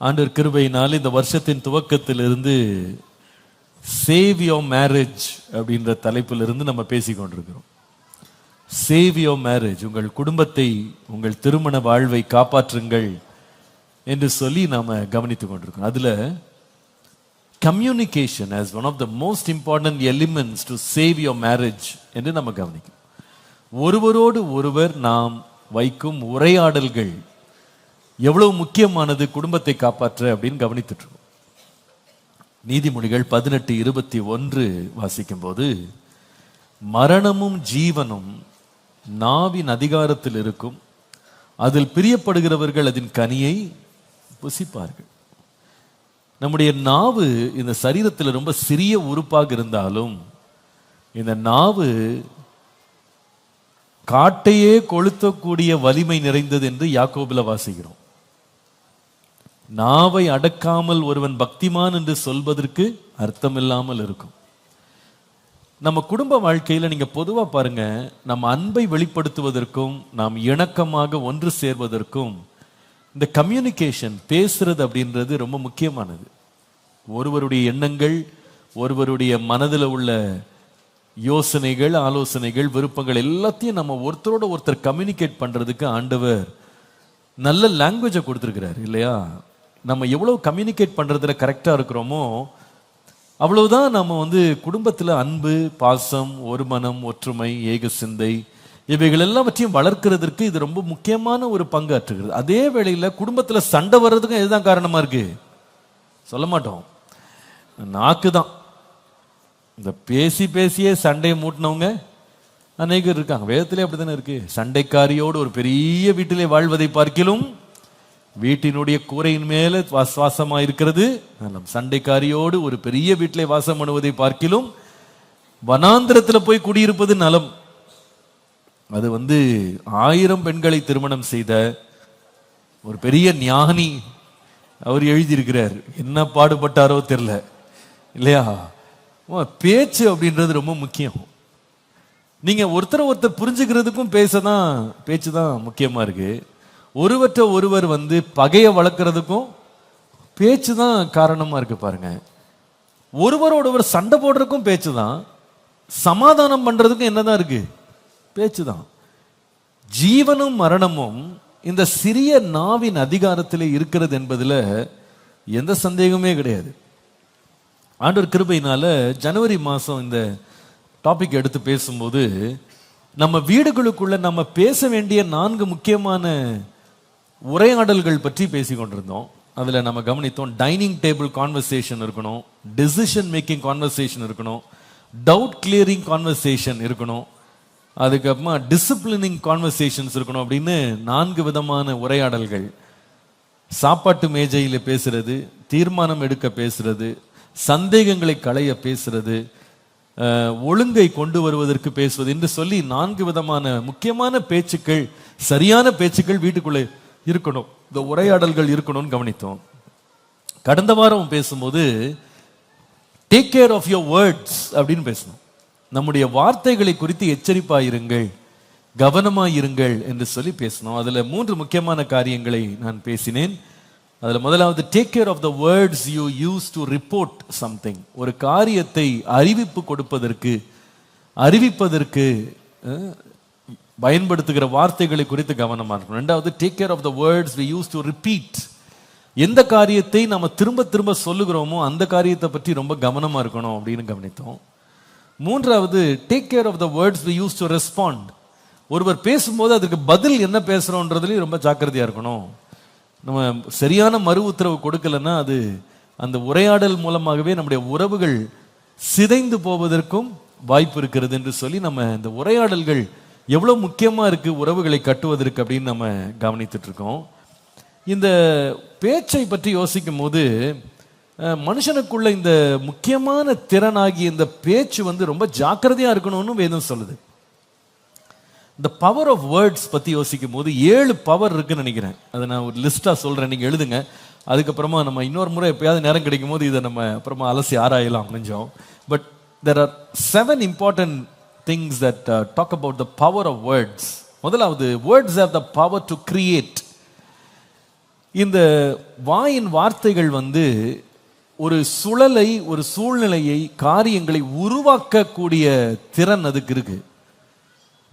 ஆண்டவர் கிருபையினால் இந்த வருஷத்தின் துவக்கத்திலிருந்து சேவ் யோர் மேரேஜ் அப்படின்ற தலைப்பிலிருந்து நம்ம பேசிக்கொண்டிருக்கிறோம். சேவ் யோர் மேரேஜ், உங்கள் குடும்பத்தை, உங்கள் திருமண வாழ்வை காப்பாற்றுங்கள் என்று சொல்லி நாம கவனித்துக் கொண்டிருக்கிறோம். அதுல communication as one of the most important elements to save your marriage என்று நம்ம கவனிக்கிறோம். ஒருவரோடு ஒருவர் நாம் வைக்கும் உரையாடல்கள் எவ்வளவு முக்கியமானது குடும்பத்தை காப்பாற்ற அப்படின்னு கவனித்துட்டு இருக்கோம். நீதிமொழிகள் 18:21 வாசிக்கும் போது, மரணமும் ஜீவனும் நாவின் அதிகாரத்தில் இருக்கும், அதில் பிரியப்படுகிறவர்கள் அதன் கனியை புசிப்பார்கள். நம்முடைய நாவு இந்த சரீரத்தில் ரொம்ப சிறிய உறுப்பாக இருந்தாலும் இந்த நாவு காட்டையே கொளுத்தக்கூடிய வலிமை நிறைந்தது என்று யாக்கோபுல வாசிக்கிறோம். நாவை அடக்காமல் ஒருவன் பக்திமான் என்று சொல்வதற்கு அர்த்தமில்லாமல் இருக்கும். நம்ம குடும்ப வாழ்க்கையில நீங்க பொதுவா பாருங்க, நம்ம அன்பை வெளிப்படுத்துவதற்கும் நாம் இணக்கமாக ஒன்று சேர்வதற்கும் இந்த கம்யூனிகேஷன், பேசுறது அப்படின்றது ரொம்ப முக்கியமானது. ஒருவருடைய எண்ணங்கள், ஒருவருடைய மனதில் உள்ள யோசனைகள், ஆலோசனைகள், விருப்பங்கள் எல்லாத்தையும் நம்ம ஒருத்தரோட ஒருத்தர் கம்யூனிகேட் பண்றதுக்கு ஆண்டவர் நல்ல லாங்குவேஜை கொடுத்துருக்கிறார் இல்லையா? நம்ம எவ்வளவு கம்யூனிகேட் பண்றதுல கரெக்டா இருக்கிறோமோ அவ்வளவுதான் நம்ம குடும்பத்துல அன்பு, பாசம், ஒரு மனம், ஒற்றுமை, ஏக சிந்தை இவைகள் எல்லாவற்றையும் வளர்க்கிறதுக்கு இது ரொம்ப முக்கியமான ஒரு பங்காற்றுகிறது. அதே வேளையில குடும்பத்துல சண்டை வர்றதுக்கும் இதுதான் காரணமா இருக்கு. சொல்ல மாட்டோம், நாக்கு தான். இந்த பேசி பேசியே சண்டையை மூட்டினவங்க அநேகர் இருக்காங்க. வேதத்திலே அப்படித்தானே இருக்கு. சண்டைக்காரியோடு ஒரு பெரிய வீட்டிலே வாழ்வதை பார்க்கிலும் வீட்டினுடைய கூரையின் மேல வாசமா இருக்கிறது நலம். சண்டைக்காரியோடு ஒரு பெரிய வீட்டிலே வாசம் பண்ணுவதை பார்க்கிலும் வனாந்திரத்துல போய் குடியிருப்பது நலம். அது 1000 பெண்களை திருமணம் செய்த ஒரு பெரிய ஞானி அவர் எழுதியிருக்கிறார். என்ன பாடுபட்டாரோ தெரியல இல்லையா? பேச்சு அப்படின்றது ரொம்ப முக்கியம். நீங்க ஒருத்தர் புரிஞ்சுக்கிறதுக்கும் பேச்சு தான் முக்கியமா இருக்கு. ஒருவற்ற ஒருவர் பகையை வளர்க்கறதுக்கும் பேச்சு தான் காரணமா இருக்கு. பாருங்க, ஒருவரோட ஒருவர் சண்டை போடுறதுக்கும் பேச்சு தான், சமாதானம் பண்றதுக்கும் என்னதான் இருக்கு? பேச்சு தான். ஜீவனும் மரணமும் இந்த சிறிய நாவின் அதிகாரத்திலே இருக்கிறது என்பதுல எந்த சந்தேகமே கிடையாது. ஆண்டவர் கிருபையினால ஜனவரி மாசம் இந்த டாபிக் எடுத்து பேசும்போது நம்ம வீடுகளுக்குள்ள நம்ம பேச வேண்டிய 4 முக்கியமான உரையாடல்கள் பற்றி பேசிக் கொண்டிருந்தோம். அதுல நம்ம கவனித்தோம், டைனிங் டேபிள் கான்வர்சேஷன் இருக்கணும், டிசிஷன் மேக்கிங் கான்வர்சேஷன் இருக்கணும், டவுட் கிளியரிங் கான்வர்சேஷன் இருக்கணும், அதுக்கப்புறமா டிசிப்ளினிங் கான்வர்சேஷன்ஸ் இருக்கணும் அப்படின்னு 4 விதமான உரையாடல்கள். சாப்பாட்டு மேஜையில பேசுறது, தீர்மானம் எடுக்க பேசுறது, சந்தேகங்களை களைய பேசுறது, ஒழுங்கை கொண்டு வருவதற்கு பேசுவது என்று சொல்லி 4 விதமான முக்கியமான பேச்சுக்கள், சரியான பேச்சுக்கள் வீட்டுக்குள்ளே இருக்கணும், இந்த உரையாடல்கள் இருக்கணும்னு கவனித்தோம். கடந்த வாரம் பேசும்போது take care of your words அப்படின்னு பேசணும். நம்முடைய வார்த்தைகளை குறித்து எச்சரிப்பாயிருங்கள், கவனமாயிருங்கள் என்று சொல்லி பேசணும். அதுல 3 முக்கியமான காரியங்களை நான் பேசினேன். அதுல முதலாவது, take care of the words you use to report something. ஒரு காரியத்தை அறிவிப்பதற்கு பயன்படுத்துகிற வார்த்தைகளை குறித்து கவனமா இருக்கணும். 2வது, take care of the words we use to repeat. எந்த காரியத்தை நம்ம திரும்ப திரும்ப சொல்லுகிறோமோ அந்த காரியத்தை பற்றி ரொம்ப கவனமா இருக்கணும் அப்படின்னு கவனித்தோம். 3வது, take care of the words we use to respond. ஒருவர் பேசும்போது அதுக்கு பதில் என்ன பேசுறோன்றதுலயும் ரொம்ப ஜாக்கிரதையா இருக்கணும். நம்ம சரியான மறு உத்தரவு கொடுக்கலன்னா அது அந்த உரையாடல் மூலமாகவே நம்முடைய உறவுகள் சிதைந்து போவதற்கும் வாய்ப்பு இருக்கிறது என்று சொல்லி நம்ம இந்த உரையாடல்கள் எவ்வளவு முக்கியமா இருக்கு உறவுகளை கட்டுவதற்கு அப்படின்னு நம்ம கவனித்துட்டு இருக்கோம். இந்த பேச்சை பற்றி யோசிக்கும் போது மனுஷனுக்குள்ள இந்த முக்கியமான திறனாகிய இந்த பேச்சு ரொம்ப ஜாக்கிரதையா இருக்கணும்னு வேதம் சொல்லுது. இந்த பவர் ஆஃப் வேர்ட்ஸ் பத்தி யோசிக்கும் போது 7 பவர் இருக்குன்னு நினைக்கிறேன். அதை நான் ஒரு லிஸ்டா சொல்றேன், நீங்க எழுதுங்க. அதுக்கப்புறமா நம்ம இன்னொரு முறை எப்பயாவது நேரம் கிடைக்கும் போது இதை நம்ம அப்புறமா அலசி ஆராயலாம் கொஞ்சம். But there are 7 important things that talk about the power of words. முதலாவது, words have the power to create. இந்த வாயின் வார்த்தைகள் வந்து ஒரு சுழலை, ஒரு சூழ்நிலையை, காரியங்களை உருவாக்கக்கூடிய திறன் அதுக்கு இருக்கு.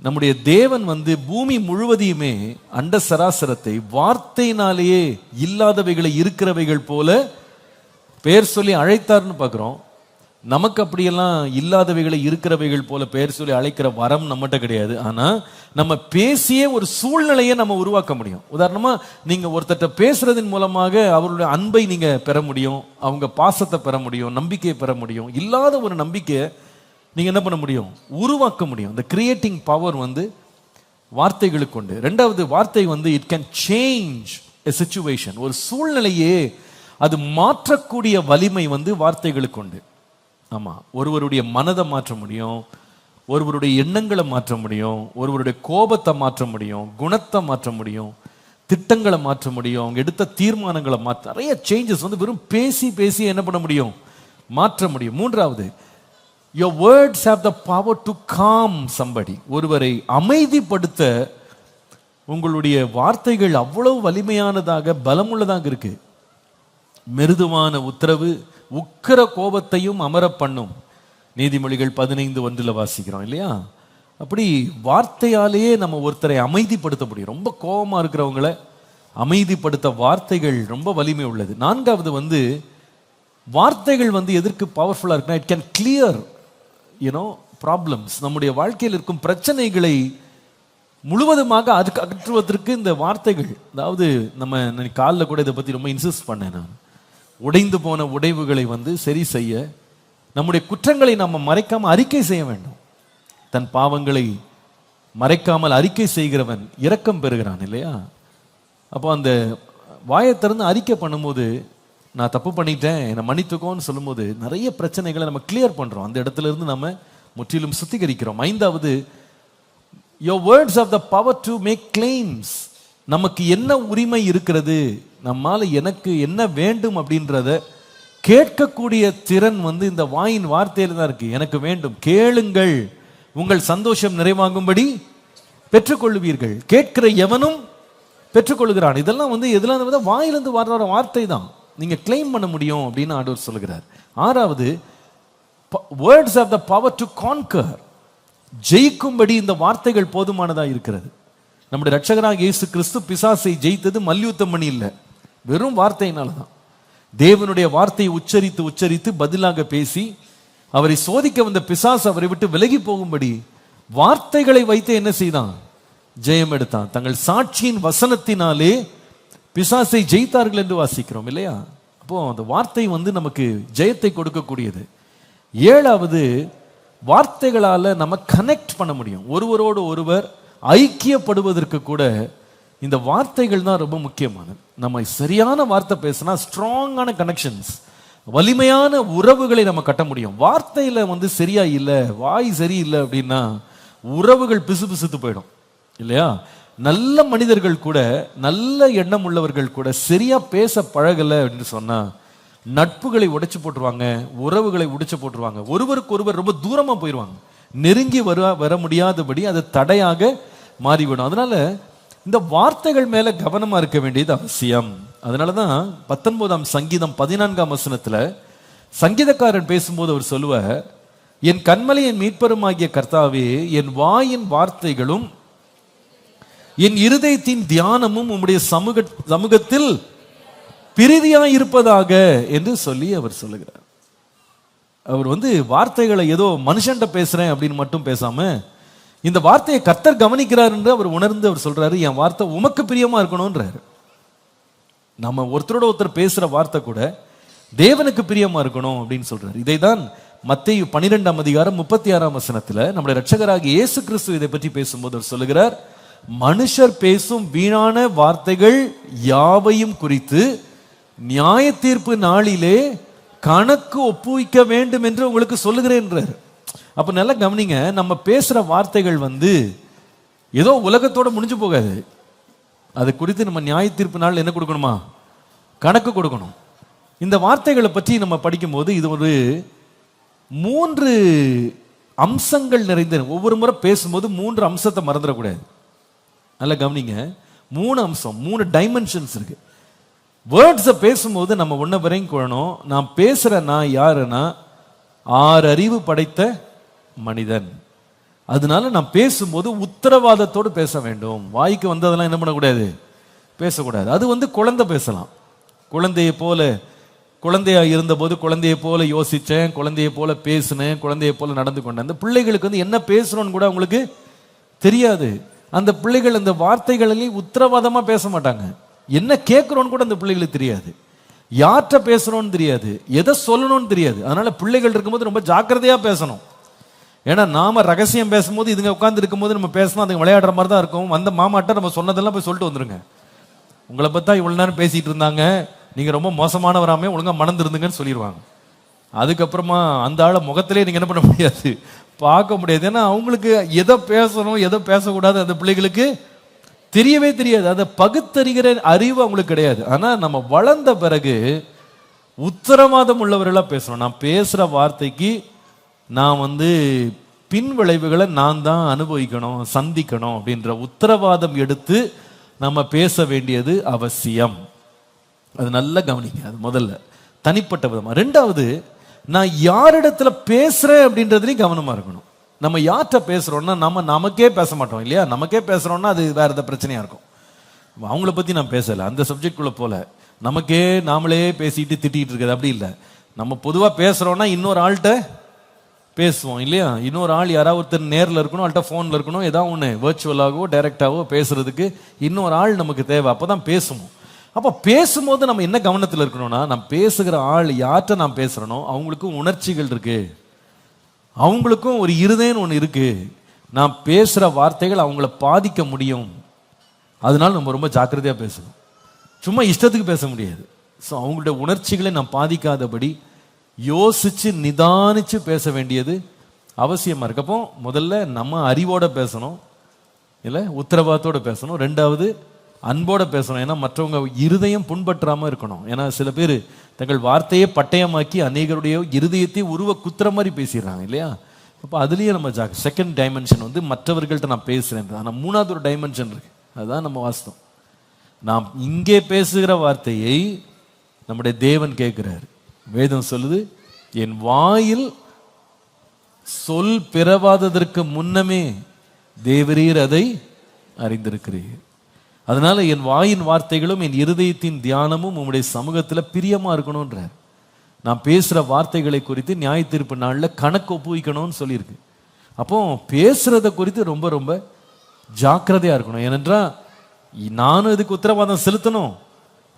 நம்முடைய தேவன் வந்து பூமி முழுவதையுமே, அண்ட சராசரத்தை வார்த்தையினாலேயே இல்லாதவைகளை இருக்கிறவைகள் போல பெயர் சொல்லி அழைத்தார்னு பார்க்குறோம். நமக்கு அப்படியெல்லாம் இல்லாதவைகளை இருக்கிறவைகள் போல பெயர் சொல்லி அழைக்கிற வரம் நம்மகிட்ட கிடையாது. ஆனால் நம்ம பேசிய ஒரு சூழ்நிலையை நம்ம உருவாக்க முடியும். உதாரணமாக, நீங்கள் ஒருத்தட்ட பேசுறதன் மூலமாக அவருடைய அன்பை நீங்கள் பெற முடியும், அவங்க பாசத்தை பெற முடியும், நம்பிக்கையை பெற முடியும். இல்லாத ஒரு நம்பிக்கையை நீங்கள் என்ன பண்ண முடியும்? உருவாக்க முடியும். இந்த கிரியேட்டிங் பவர் வந்து வார்த்தைகளுக்கு உண்டு. ரெண்டாவது, வார்த்தை வந்து it can change a situation. ஒரு சூழ்நிலையே அது மாற்றக்கூடிய வலிமை வந்து வார்த்தைகளுக்கு உண்டு. ஆமாம், ஒருவருடைய மனதை மாற்ற முடியும், ஒருவருடைய எண்ணங்களை மாற்ற முடியும், ஒருவருடைய கோபத்தை மாற்ற முடியும், குணத்தை மாற்ற முடியும், திட்டங்களை மாற்ற முடியும், அவங்க எடுத்த தீர்மானங்களை மாற்ற, நிறைய சேஞ்சஸ் வந்து வெறும் பேசி பேசி என்ன பண்ண முடியும்? மாற்ற முடியும். மூன்றாவது, your words have the power to calm somebody. ஒருவரை அமைதிப்படுத்த உங்களுடைய வார்த்தைகள் அவ்வளவு வலிமையானதாக, பலமுள்ளதாக இருக்கு. மிருதுவான உத்தரவு உக்கிர கோபத்தையும் அமர பண்ணும். நீதிமொழிகள் 15:1 வாசிக்கிறோம் இல்லையா? அப்படி வார்த்தையாலேயே நம்ம ஒருத்தரை அமைதிப்படுத்த முடியும். ரொம்ப கோபமா இருக்கிறவங்களை அமைதிப்படுத்த வார்த்தைகள் ரொம்ப வலிமை உள்ளது. நான்காவது வந்து, வார்த்தைகள் வந்து எதற்கு பவர்ஃபுல்லா இருக்குன்னா, இட் கேன் கிளியர் ப்ராப்ளம்ஸ். நம்முடைய வாழ்க்கையில் இருக்கும் பிரச்சனைகளை முழுவதுமாக அகற்றுவதற்கு இந்த வார்த்தைகள். அதாவது நம்ம காலில் கூட இதை பற்றி ரொம்ப இன்சிஸ்ட் பண்ணேன் நான். உடைந்து போன உடைவுகளை வந்து சரி செய்ய, நம்முடைய குற்றங்களை நம்ம மறைக்காமல் அறிக்கை செய்ய வேண்டும். தன் பாவங்களை மறைக்காமல் அறிக்கை செய்கிறவன் இரக்கம் பெறுகிறான் இல்லையா? அப்போ அந்த வாயை திறந்து அறிக்கை பண்ணும்போது, நான் தப்பு பண்ணிட்டேன், என்னை மன்னித்துக்கோன்னு சொல்லும்போது நிறைய பிரச்சனைகளை நம்ம கிளியர் பண்ணுறோம். அந்த இடத்துல இருந்து நம்ம முற்றிலும் சுத்திகரிக்கிறோம். ஐந்தாவது, your words have the power to make claims. நமக்கு என்ன உரிமை இருக்கிறது, நம்மால எனக்கு என்ன வேண்டும் அப்படின்றத கேட்கக்கூடிய திறன் வந்து இந்த வாயின் வார்த்தையில தான் இருக்கு. எனக்கு வேண்டும், கேளுங்கள், உங்கள் சந்தோஷம் நிறைவாகும்படி பெற்றுக்கொள்வீர்கள், கேட்கிற எவனும் பெற்றுக்கொள்கிறான். இதெல்லாம் வந்து எதுலாம் வாயிலிருந்து வர்ற வார்த்தை தான், நீங்க கிளைம் பண்ண முடியும் அப்படின்னு ஆண்டவர் சொல்கிறார். ஆறாவது, words have the power to conquer. ஜெயிக்கும்படி இந்த வார்த்தைகள் போதுமானதா இருக்கிறது. நம்முடைய இரட்சகராகிய இயேசு கிறிஸ்து பிசாசை ஜெயித்தது மல்யுத்தம் பண்ணி இல்லை, வெறும் வார்த்தையினால தான். தேவனுடைய வார்த்தையை உச்சரித்து உச்சரித்து பதிலாக பேசி அவரை சோதிக்க வந்த பிசாசு அவரை விட்டு விலகி போகும்படி வார்த்தைகளை வைத்து என்ன செய்தான்? ஜெயம் எடுத்தான். தங்கள் சாட்சியின் வசனத்தினாலே பிசாசை ஜெயித்தார்கள் என்று வாசிக்கிறோம் இல்லையா? அப்போ அந்த வார்த்தை வந்து நமக்கு ஜெயத்தை கொடுக்கக்கூடியது. ஏழாவது, வார்த்தைகளால நம்ம கனெக்ட் பண்ண முடியும். ஒருவரோடு ஒருவர் ஐக்கியப்படுவதற்கு கூட இந்த வார்த்தைகள் தான் ரொம்ப முக்கியமானது. நம்ம சரியான வார்த்தை பேசினா ஸ்ட்ராங்கான கனெக்ஷன்ஸ், வலிமையான உறவுகளை நம்ம கட்ட முடியும். வார்த்தையில வந்து சரியா இல்லை, வாய் சரியில்லை அப்படின்னா உறவுகள் பிசு பிசுத்து போயிடும் இல்லையா? நல்ல மனிதர்கள் கூட, நல்ல எண்ணம் உள்ளவர்கள் கூட சரியா பேச பழகலை அப்படின்னு சொன்னா நட்புகளை உடைச்சு போட்டுருவாங்க, உறவுகளை உடைச்சு போட்டுருவாங்க, ஒருவருக்கு ஒருவர் ரொம்ப தூரமா போயிடுவாங்க, நெருங்கி வர முடியாதபடி அது தடையாக மாறிவிடும். அதனால இந்த வார்த்தைகள் மேல கவனமா இருக்க வேண்டியது அவசியம். அதனாலதான் 19ஆம் சங்கீதம் 14ஆம் வசனத்துல சங்கீதக்காரன் பேசும்போது அவர் சொல்லுவார், என் கண்மலை என் மீட்பருமாகிய கர்த்தாவே, என் வாயின் வார்த்தைகளும் என் இருதயத்தின் தியானமும் உம்முடைய சமூகத்தில் பிரீதியாய் இருப்பதாக என்று சொல்லி அவர் சொல்லுகிறார். அவர் வந்து வார்த்தைகளை ஏதோ மனுஷன்ட்ட பேசுறேன் அப்படின்னு மட்டும் பேசாம, இந்த வார்த்தையை கர்த்தர் கவனிக்கிறார் என்று அவர் உணர்ந்து அவர் சொல்றாரு, என் வார்த்தை உமக்கு பிரியமா இருக்கணும்ன்றாரு. நம்ம ஒருத்தரோட ஒருத்தர் பேசுற வார்த்தை கூட தேவனுக்கு பிரியமா இருக்கணும் அப்படின்னு சொல்றாரு. இதைதான் மத்தேயு 12ஆம் அதிகாரம் 36ஆம் வசனத்துல நம்முடைய இரட்சகராகிய இயேசு கிறிஸ்து இதை பற்றி பேசும்போது அவர் சொல்லுகிறார், மனுஷர் பேசும் வீணான வார்த்தைகள் யாவையும் குறித்து நியாய தீர்ப்பு நாளிலே கணக்கு ஒப்புவிக்க வேண்டும் என்று உங்களுக்கு சொல்லுகிறேன். அப்ப நல்லா கவனிங்க, நம்ம பேசுற வார்த்தைகள் வந்து ஏதோ உலகத்தோட முடிஞ்சு போகாது. அது குறித்து நம்ம நியாய தீர்ப்பு நாள் என்ன கொடுக்கணுமா? கணக்கு கொடுக்கணும். இந்த வார்த்தைகளை பற்றி நம்ம படிக்கும்போது இது ஒரு 3 அம்சங்கள் நிறைந்த, ஒவ்வொரு முறை பேசும்போது 3 அம்சத்தை மறந்துடக்கூடாது. நல்லா கவனிங்க, 3 அம்சம், 3 டைமென்ஷன்ஸ் இருக்கு. வேர்ட்ஸை பேசும்போது நம்ம ஒன்ன வரையும் கொள்ளணும். நான் பேசுற நான் யாருன்னா 6 அறிவு படைத்த மனிதன். அதனால நான் பேசும்போது உத்தரவாதத்தோடு பேச வேண்டும். வாய்க்கு வந்ததெல்லாம் என்ன பண்ணக்கூடாது, பேசக்கூடாது. அது குழந்தை பேசலாம். குழந்தையை போல, குழந்தையா இருந்தபோது குழந்தையை போல யோசிச்சேன், குழந்தையை போல பேசினேன், குழந்தையை போல நடந்து கொண்டேன். அந்த பிள்ளைகளுக்கு என்ன பேசணும்னு கூட அவங்களுக்கு தெரியாது. அந்த பிள்ளைகள் அந்த வார்த்தைகளில் உத்தரவாதமா பேச மாட்டாங்க. என்ன கேட்கிறோன்னு கூட அந்த பிள்ளைகளுக்கு தெரியாது, யார்கிட்ட பேசுறோன்னு தெரியாது, எதை சொல்லணும்னு தெரியாது. அதனால பிள்ளைகள் இருக்கும்போது ரொம்ப ஜாக்கிரதையா பேசணும். ஏன்னா நாம ரகசியம் பேசும்போது இதுங்க உட்கார்ந்து இருக்கும்போது நம்ம பேசணும், அதுங்க விளையாடுற மாதிரி தான் இருக்கும். வந்த மாமாட்ட நம்ம சொன்னதெல்லாம் போய் சொல்லிட்டு வந்துருங்க, உங்களை பத்தா இவ்வளவு நேரம் பேசிட்டு இருந்தாங்க, நீங்க ரொம்ப மோசமானவராமே, ஒழுங்கா மணந்துருந்துங்கன்னு சொல்லிடுவாங்க. அதுக்கப்புறமா அந்த ஆளை முகத்திலே நீங்க என்ன பண்ண முடியாது, பார்க்க முடியாது. ஏன்னா அவங்களுக்கு எதை பேசணும் எதை பேசக்கூடாது அந்த பிள்ளைகளுக்கு தெரியவே தெரியாது. அதை பகுத்தறிகிற அறிவு அவங்களுக்கு கிடையாது. ஆனா நம்ம வளர்ந்த பிறகு உத்தரவாதம் உள்ளவர்களா பேசணும். நான் பேசுற வார்த்தைக்கு நான் பின் விளைவுகளை நான் தான் அனுபவிக்கணும், சந்திக்கணும் அப்படின்ற உத்தரவாதம் எடுத்து நம்ம பேச வேண்டியது அவசியம். அது நல்லா கவனிங்க. அது முதல்ல தனிப்பட்ட விதமா. ரெண்டாவது, நான் யாரிடத்துல பேசுறேன் அப்படின்றதுலையும் கவனமா இருக்கணும். நம்ம யார்கிட்ட பேசுறோம்னா நமக்கே பேச மாட்டோம் இல்லையா? நமக்கே பேசுறோம்னா அது வேற ஏதாவது பிரச்சனையா இருக்கும். அவங்கள பத்தி நான் பேசல, அந்த சப்ஜெக்ட் குள்ள போல. நமக்கே நாமளே பேசிட்டு திட்டிட்டு இருக்கிறது அப்படி இல்லை. நம்ம பொதுவா பேசுறோம்னா இன்னொரு ஆள்கிட்ட பேசுவோம் இல்லையா? இன்னொரு ஆள் யாராவது ஒருத்தர் நேரில் இருக்கணும், ஆள்கிட்ட ஃபோனில் இருக்கணும், ஏதாவது ஒன்று வேர்ச்சுவலாகவோ டைரக்டாகவோ பேசுறதுக்கு இன்னொரு ஆள் நமக்கு தேவை. அப்போதான் பேசுவோம். அப்போ பேசும்போது நம்ம என்ன கவனத்தில் இருக்கணும்னா, நான் பேசுகிற ஆள் யார்கிட்ட நான் பேசுறேனோ அவங்களுக்கும் உணர்ச்சிகள் இருக்கு, அவங்களுக்கும் ஒரு இருதயம்னு ஒன்று இருக்கு. நான் பேசுகிற வார்த்தைகள் அவங்கள பாதிக்க முடியும். அதனால நம்ம ரொம்ப ஜாக்கிரதையாக பேசணும். சும்மா இஷ்டத்துக்கு பேச முடியாது. ஸோ அவங்களுடைய உணர்ச்சிகளை நான் பாதிக்காதபடி யோசிச்சு நிதானிச்சு பேச வேண்டியது அவசியமா இருக்கு. அப்போ முதல்ல நம்ம அறிவோட பேசணும், இல்லை உத்தரவாதத்தோட பேசணும். ரெண்டாவது அன்போட பேசணும். ஏன்னா மற்றவங்க இருதயம் புண்பற்றாம இருக்கணும். ஏன்னா சில பேர் தங்கள் வார்த்தையை பட்டயமாக்கி அநேகருடைய இருதயத்தை உருவ குத்துற மாதிரி பேசிடுறாங்க இல்லையா? அப்போ அதுலேயே நம்ம செகண்ட் டைமென்ஷன் மற்றவர்கள்ட்ட நான் பேசுறேன். ஆனால் மூணாவது ஒரு டைமென்ஷன் இருக்கு, அதுதான் நம்ம வாஸ்தவம். நாம் இங்கே பேசுகிற வார்த்தையை நம்முடைய தேவன் கேட்கிறார். வேதம் சொல்லுது, என் வாயில் சொல் பிறவாததற்கு முன்னமே தேவரீர் அதை அறிந்திருக்கிறீர். அதனால என் வாயின் வார்த்தைகளும் என் இருதயத்தின் தியானமும் உங்களுடைய சமூகத்தில் பிரியமா இருக்கணும்ன்றார். நான் பேசுற வார்த்தைகளை குறித்து நியாய தீர்ப்பு நாளில் கணக்கு ஒப்புவிக்கணும்னு சொல்லியிருக்கு. அப்போ பேசுறத குறித்து ரொம்ப ரொம்ப ஜாக்கிரதையா இருக்கணும். ஏனென்றால் நானும் இதுக்கு உத்தரவாதம் செலுத்தணும்,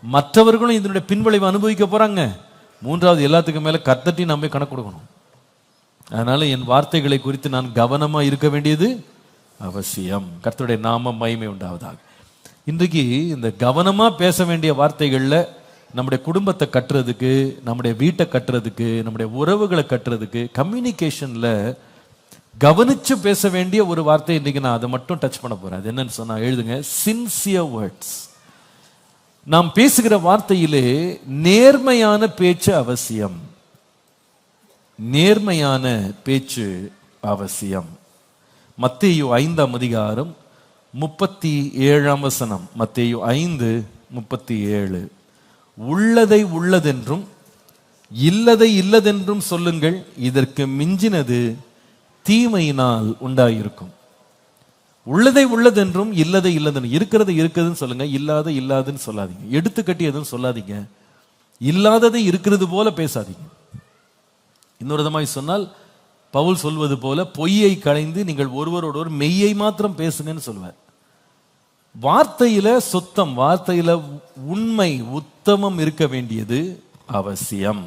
மற்றவர்களும் இதனுடைய பின்விளைவு அனுபவிக்க போறாங்க. மூன்றாவது, எல்லாத்துக்கும் மேல கர்த்தட்டி நம்ம கணக்கு கொடுக்கணும். அதனால என் வார்த்தைகளை குறித்து நான் கவனமா இருக்க வேண்டியது அவசியம். கர்த்தருடைய நாமம் மகிமை உண்டாவதாக. இன்றைக்கு இந்த கவனமா பேச வேண்டிய வார்த்தைகள்ல நம்முடைய குடும்பத்தை கட்டுறதுக்கு, நம்முடைய வீட்டை கட்டுறதுக்கு, நம்முடைய உறவுகளை கட்டுறதுக்கு, கம்யூனிகேஷன்ல கவனிச்சு பேச வேண்டிய ஒரு வார்த்தை இன்னைக்கு நான் அதை மட்டும் டச் பண்ண போறேன். அது என்னன்னு சொன்னா எழுதுங்க, சின்சியர் வேர்ட்ஸ். நாம் பேசுகிற வார்த்தையிலே நேர்மையான பேச்சு அவசியம். நேர்மையான பேச்சு அவசியம். மத்தேயு 5ஆம் அதிகாரம் 37ஆம் வசனம். மத்தேயு 5:37. உள்ளதை உள்ளதென்றும் இல்லதை இல்லதென்றும் சொல்லுங்கள், இதற்கு மிஞ்சினது தீமையினால் உண்டாயிருக்கும். உள்ளதை உள்ளதென்றும் இல்லதை இல்லதென்றும், இருக்கிறது இருக்குதுன்னு சொல்லுங்க, இல்லாத இல்லாதுன்னு சொல்லாதீங்க, எடுத்துக்கட்டி எதுவும் சொல்லாதீங்க, இல்லாததை இருக்கிறது போல பேசாதீங்க. இன்னொரு விதமாய் சொன்னால் பவுல் சொல்வது போல பொய்யை களைந்து நீங்கள் ஒருவரோடு ஒரு மெய்யை மாத்திரம் பேசுங்கன்னு சொல்வார். வார்த்தையில சுத்தம், வார்த்தையில உண்மை, உத்தமம் இருக்க வேண்டியது அவசியம்.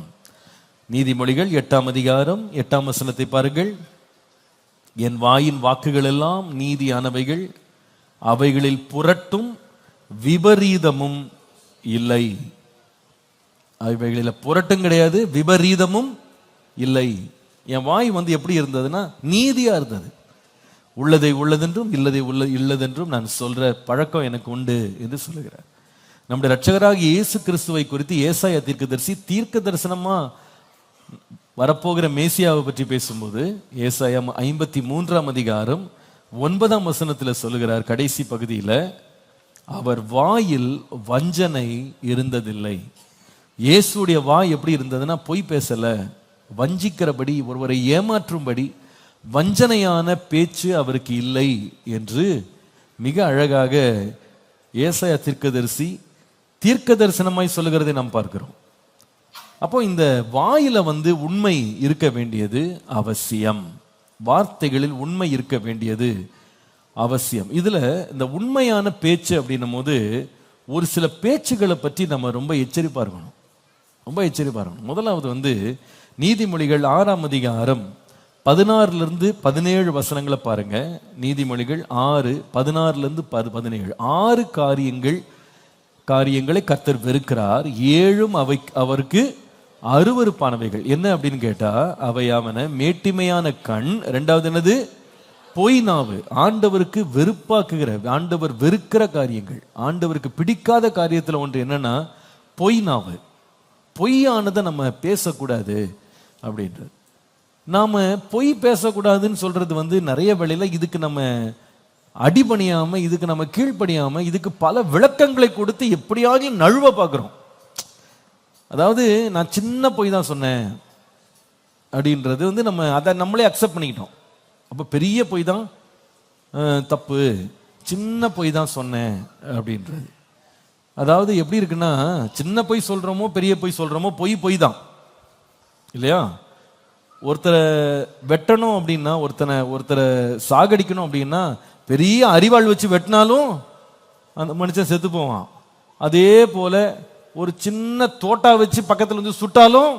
நீதிமொழிகள் 8ஆம் அதிகாரம் 8ஆம் வசனத்தை பாருங்கள். என் வாயின் வாக்குகள் எல்லாம் நீதியானவைகள், அவைகளில் புரட்டும் விபரீதமும் இல்லை. அவைகளில் புரட்டும் கிடையாது, விபரீதமும் இல்லை. என் வாய் எப்படி இருந்ததுன்னா நீதியா இருந்தது. உள்ளதை உள்ளதென்றும் இல்லதை இல்லதென்றும் நான் சொல்ற பழக்கம் எனக்கு உண்டு என்று சொல்லுகிறார். நம்முடைய இரட்சகராகிய இயேசு கிறிஸ்துவை குறித்து ஏசாயா தீர்க்கதரிசி தீர்க்க தரிசனமா வரப்போகிற மேசியாவை பற்றி பேசும்போது ஏசாயா 53ஆம் அதிகாரம் 9ஆம் வசனத்தில் சொல்லுகிறார். கடைசி பகுதியில் அவர் வாயில் வஞ்சனை இருந்ததில்லை. இயேசுடைய வாய் எப்படி இருந்ததுன்னா பொய் பேசல, வஞ்சிக்கிறபடி, ஒருவரை ஏமாற்றும்படி வஞ்சனையான பேச்சு அவருக்கு இல்லை என்று மிக அழகாக ஏசாயா தீர்க்க தரிசனமாய் சொல்லுகிறதை நாம் பார்க்கிறோம். அப்போ இந்த வாயில உண்மை இருக்க வேண்டியது அவசியம். வார்த்தைகளில் உண்மை இருக்க வேண்டியது அவசியம். இதுல இந்த உண்மையான பேச்சு அப்படின்னும் போது ஒரு சில பேச்சுகளை பற்றி நம்ம ரொம்ப எச்சரிப்பா இருக்கணும். முதலாவது நீதிமொழிகள் 6ஆம் அதிகாரம் 16 17 வசனங்களை பாருங்க. நீதிமொழிகள் 6 16 17. 6 காரியங்களை கர்த்தர் வெறுக்கிறார், 7 அவருக்கு அருவருப்பானவைகள். என்ன அப்படின்னு கேட்டா, அவையாவன மேட்டிமையான கண், இரண்டாவது என்னது, பொய் நாவு. ஆண்டவருக்கு வெறுப்பாக்குகிற, ஆண்டவர் வெறுக்கிற காரியங்கள், ஆண்டவருக்கு பிடிக்காத காரியத்துல ஒன்று என்னன்னா பொய் நாவு. பொய்யானதை நம்ம பேசக்கூடாது அப்படின்றது. நாம பொய் பேசக்கூடாதுன்னு சொல்றது நிறைய வேளையில இதுக்கு நம்ம அடிபணியாம, இதுக்கு நம்ம கீழ்ப்படியாம, இதுக்கு பல விளக்கங்களை கொடுத்து எப்படியாவது நழுவ பார்க்கிறோம். அதாவது நான் சின்ன பொய் தான் சொன்னேன் அப்படின்றது நம்ம அதை நம்மளே அக்செப்ட் பண்ணிக்கிட்டோம். அப்போ பெரிய பொய் தான் தப்பு, சின்ன பொய் தான் சொன்னேன் அப்படின்றது. அதாவது எப்படி இருக்குன்னா, சின்ன பொய் சொல்றோமோ பெரிய பொய் சொல்றோமோ பொய் தான் இல்லையா? ஒருத்தரை வெட்டணும் அப்படின்னா, ஒருத்தரை சாகடிக்கணும் அப்படின்னா பெரிய அரிவாள் வச்சு வெட்டினாலும் அந்த மனுஷன் செத்து போவான். அதே போல ஒரு சின்ன தோட்டா வச்சு பக்கத்துல சுட்டாலும்